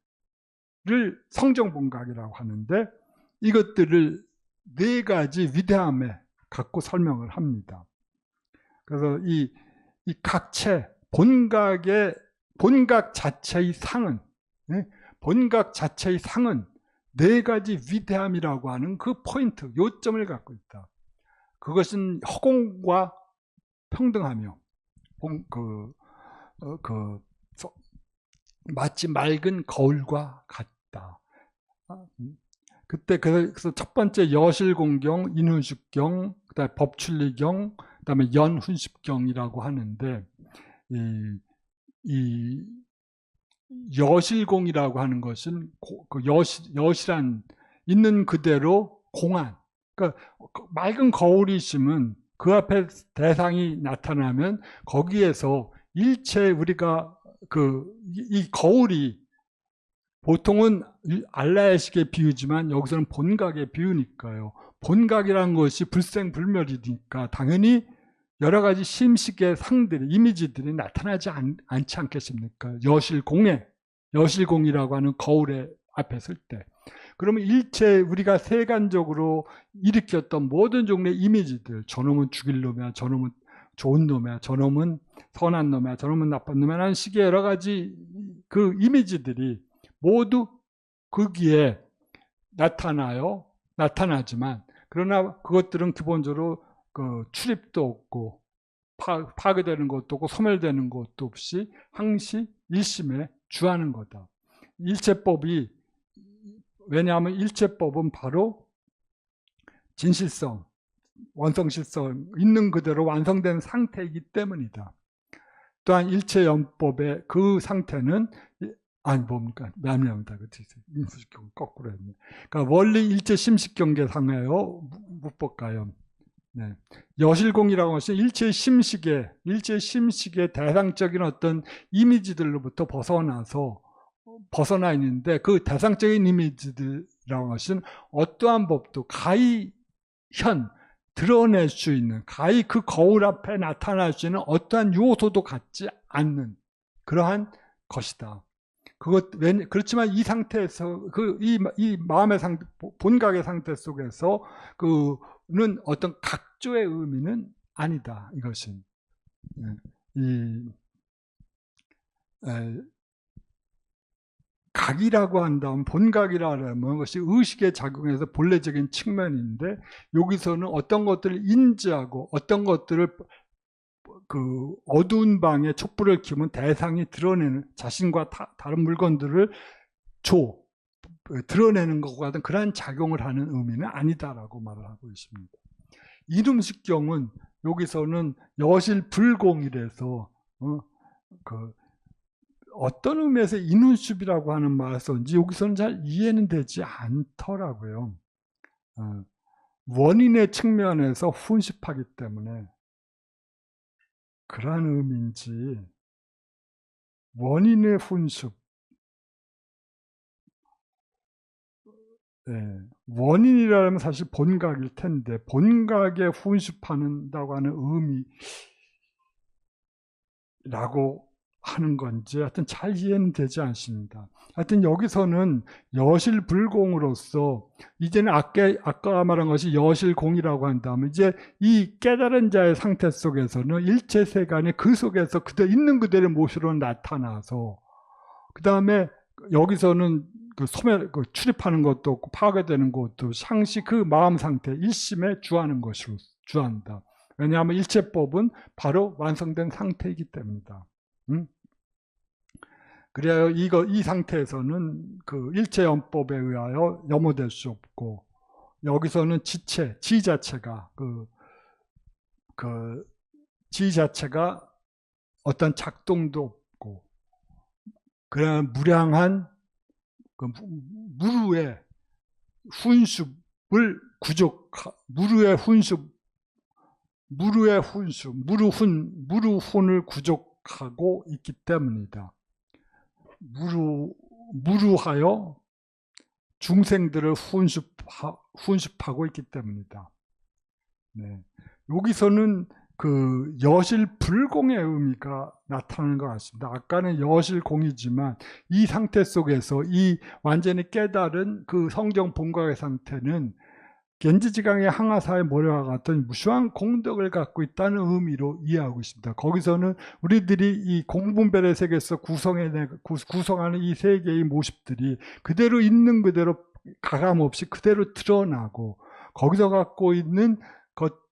성정 본각이라고 하는데, 이것들을 네 가지 위대함에 갖고 설명을 합니다. 그래서 이 각체, 본각 자체의 상은, 본각 자체의 상은 네 가지 위대함이라고 하는 그 포인트, 요점을 갖고 있다. 그것은 허공과 평등하며, 마치 맑은 거울과 같다. 그래서 첫 번째 여실공경, 인훈식경, 그다음에 법춘리경, 그다음에 연훈십경이라고 하는데, 이 여실공이라고 하는 것은 여실한 있는 그대로 공안. 그러니까 맑은 거울이 있으면 그 앞에 대상이 나타나면 거기에서 일체 우리가 이 거울이 보통은 알라야식에 비유지만 여기서는 본각에 비유니까요. 본각이라는 것이 불생불멸이니까 당연히 여러 가지 심식의 상들이, 이미지들이 나타나지 않지 않겠습니까? 여실공이라고 하는 거울에 앞에 설 때. 그러면 일체 우리가 세간적으로 일으켰던 모든 종류의 이미지들, 저놈은 죽일 놈이야, 저놈은 좋은 놈이야, 저놈은 선한 놈이야, 저놈은 나쁜 놈이야 라는 식의 여러 가지 그 이미지들이 모두 거기에 나타나지만 그러나 그것들은 기본적으로 그 출입도 없고 파괴되는 것도 없고 소멸되는 것도 없이 항시 일심에 주하는 거다. 일체법이, 왜냐하면 일체법은 바로 진실성, 원성실성, 있는 그대로 완성된 상태이기 때문이다. 또한 일체연법의 그 상태는 뭡니까? 인수식경 거꾸로 했네. 그러니까 원리 일체 심식경계상하여 묵법가염. 네. 여실공이라고 하면 일체 심식의 대상적인 어떤 이미지들로부터 벗어나 있는데 그 대상적인 이미지들이라고 하신 어떠한 법도 가히 드러낼 수 있는, 가히 그 거울 앞에 나타날 수 있는 어떠한 요소도 갖지 않는 그러한 것이다. 그렇지만 이 상태에서, 이 마음의 상태, 본각의 상태 속에서 그는 어떤 각조의 의미는 아니다. 이것은. 각이라고 한다면, 본각이라고 하면 그것이 의식에 작용해서 본래적인 측면인데, 여기서는 어떤 것들을 인지하고 어떤 것들을 그 어두운 방에 촛불을 켜면 대상이 드러내는, 자신과 다른 물건들을 드러내는 것과 같은 그러한 작용을 하는 의미는 아니다라고 말을 하고 있습니다. 이름식경은 여기서는 여실불공이라서 어떤 의미에서 인운습이라고 하는 말을 썼는지 여기서는 잘 이해는 되지 않더라고요. 원인의 측면에서 훈습하기 때문에 그러한 의미인지, 원인의 훈습, 원인이라면 사실 본각일 텐데 본각에 훈습한다고 하는 의미라고 하는 건지 하여튼 잘 이해는 되지 않습니다. 하여튼 여기서는 여실불공으로서 이제는 아까 말한 것이 여실공이라고 한다면 이제 이 깨달은 자의 상태 속에서는 일체세간에 그 속에서 그대로 있는 그대로 모습으로 나타나서 그 다음에 여기서는 출입하는 것도 없고 파괴되는 것도 상시 그 마음 상태 일심에 주하는 것으로 주한다. 왜냐하면 일체법은 바로 완성된 상태이기 때문이다. 그래야 이 상태에서는 그 일체연법에 의하여 염호될 수 없고, 여기서는 지 자체가 지 자체가 어떤 작동도 없고, 그냥 무량한 무루의 훈습을 무루훈을 구족하고 있기 때문이다. 무루하여 중생들을 훈습하고 있기 때문이다. 네. 여기서는 그 여실불공의 의미가 나타나는 것 같습니다. 아까는 여실공이지만 이 상태 속에서 이 완전히 깨달은 그 성정 본각의 상태는 gen지지강의 항아사의 모래와 같은 무수한 공덕을 갖고 있다는 의미로 이해하고 있습니다. 거기서는 우리들이 이 공분별의 세계에서 구성하는 이 세계의 모습들이 그대로 있는 그대로 가감없이 그대로 드러나고, 거기서 갖고 있는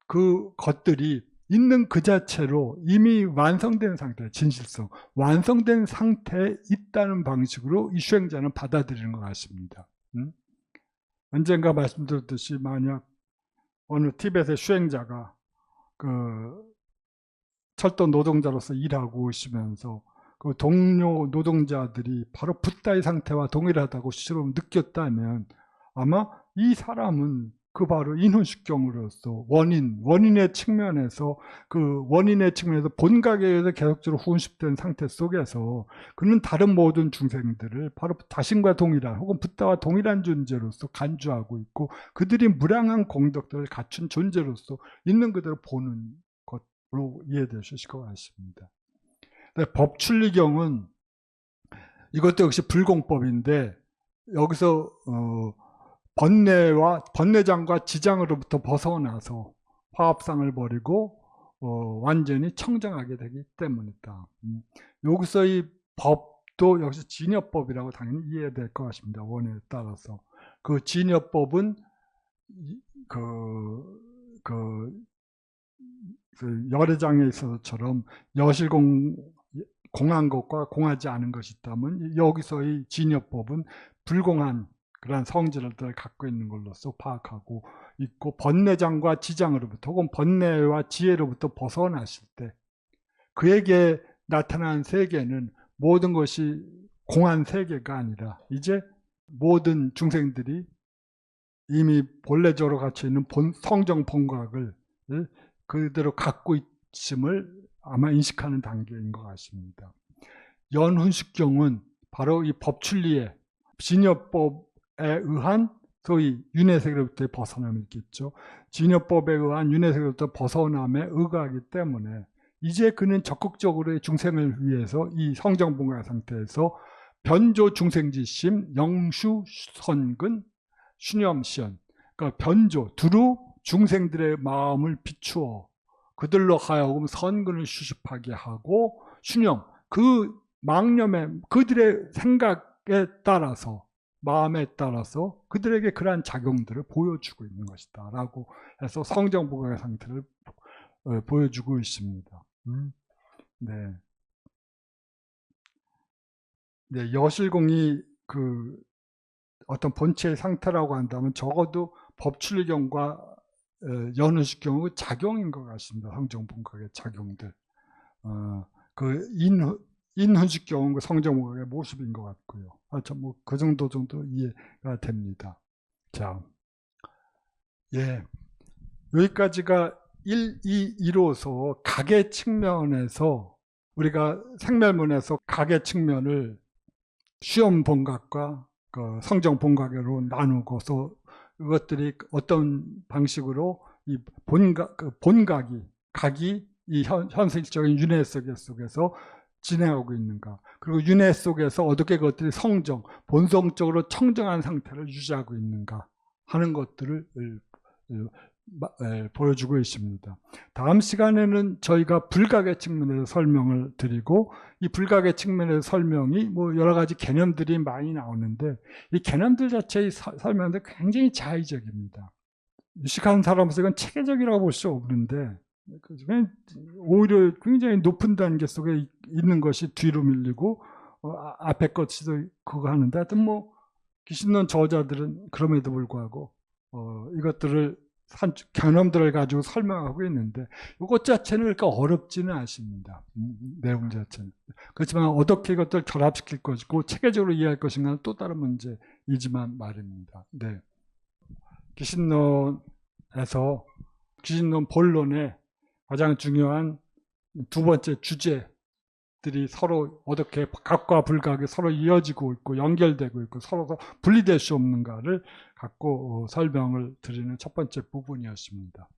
그 것들이 있는 그 자체로 이미 완성된 상태, 진실성, 완성된 상태에 있다는 방식으로 이 수행자는 받아들이는 것 같습니다. 언젠가 말씀드렸듯이 만약 어느 티벳의 수행자가 그 철도 노동자로서 일하고 있으면서 그 동료 노동자들이 바로 붓다의 상태와 동일하다고 스스로 느꼈다면 아마 이 사람은 그 바로 인훈식경으로서 원인의 측면에서 본각에 의해서 계속적으로 훈식된 상태 속에서 그는 다른 모든 중생들을 바로 자신과 동일한 혹은 붓다와 동일한 존재로서 간주하고 있고 그들이 무량한 공덕들을 갖춘 존재로서 있는 그대로 보는 것으로 이해되실 것 같습니다. 법춘리경은 이것도 역시 불공법인데 여기서 번뇌장과 지장으로부터 벗어나서 화합상을 버리고 완전히 청정하게 되기 때문이다. 여기서 이 법도 역시 진여법이라고 당연히 이해될 것 같습니다. 원에 따라서 그 진여법은 그 열애장에 있어서처럼 공한 것과 공하지 않은 것이 있다면 여기서의 진여법은 불공한 그러한 성질을 갖고 있는 걸로서 파악하고 있고 번뇌장과 지장으로부터 혹은 번뇌와 지혜로부터 벗어났을 때 그에게 나타난 세계는 모든 것이 공한 세계가 아니라 이제 모든 중생들이 이미 본래적으로 갖춰 있는 성정 본각을 그대로 갖고 있음을 아마 인식하는 단계인 것 같습니다. 연훈식경은 바로 이 법춘리의 진여법에 의한 소위 윤회세계로부터 벗어남이 있겠죠. 진여법에 의한 윤회세계로부터 벗어남에 의거하기 때문에 이제 그는 적극적으로 중생을 위해서 이 성정본각 상태에서 변조 중생지심, 영슈 선근, 슈념시연, 그러니까 변조, 두루 중생들의 마음을 비추어 그들로 하여금 선근을 수습하게 하고 슈념, 그 망념에 그들의 생각에 따라서 마음에 따라서 그들에게 그러한 작용들을 보여주고 있는 것이다 라고 해서 성정본각의 상태를 보여주고 있습니다. 네. 네, 여실공이 그 어떤 본체의 상태라고 한다면 적어도 법출경과 연훈식경의 작용인 것 같습니다. 성정본각의 작용들. 그 인훈식경은 성정본각의 모습인 것 같고요. 뭐 그 정도 이해가 됩니다. 자, 예, 여기까지가 1, 2, 2로서 각의 측면에서 우리가 생멸문에서 각의 측면을 시험 본각과 그 성정 본각으로 나누고서 이것들이 어떤 방식으로 이 각이 이 현실적인 윤회 속에서 진행하고 있는가, 그리고 윤회 속에서 어떻게 그것들이 본성적으로 청정한 상태를 유지하고 있는가 하는 것들을 보여주고 있습니다. 다음 시간에는 저희가 불각의 측면에서 설명을 드리고, 이 불각의 측면에서 설명이 뭐 여러 가지 개념들이 많이 나오는데 이 개념들 자체의 설명도 굉장히 자의적입니다. 유식한 사람으로서 이건 체계적이라고 볼 수 없는데 오히려 굉장히 높은 단계 속에 있는 것이 뒤로 밀리고 앞에 것이 그거 하는데, 하여튼 뭐 귀신론 저자들은 그럼에도 불구하고 이것들을 개념들을 가지고 설명하고 있는데 이것 자체는 그렇게 어렵지는 않습니다. 내용 자체는. 그렇지만 어떻게 이것들을 결합시킬 것이고 체계적으로 이해할 것인가는 또 다른 문제이지만 말입니다. 네. 귀신론 본론의 가장 중요한 두 번째 주제들이 서로 어떻게 각과 불각이 서로 이어지고 있고 연결되고 있고 서로 분리될 수 없는가를 갖고 설명을 드리는 첫 번째 부분이었습니다.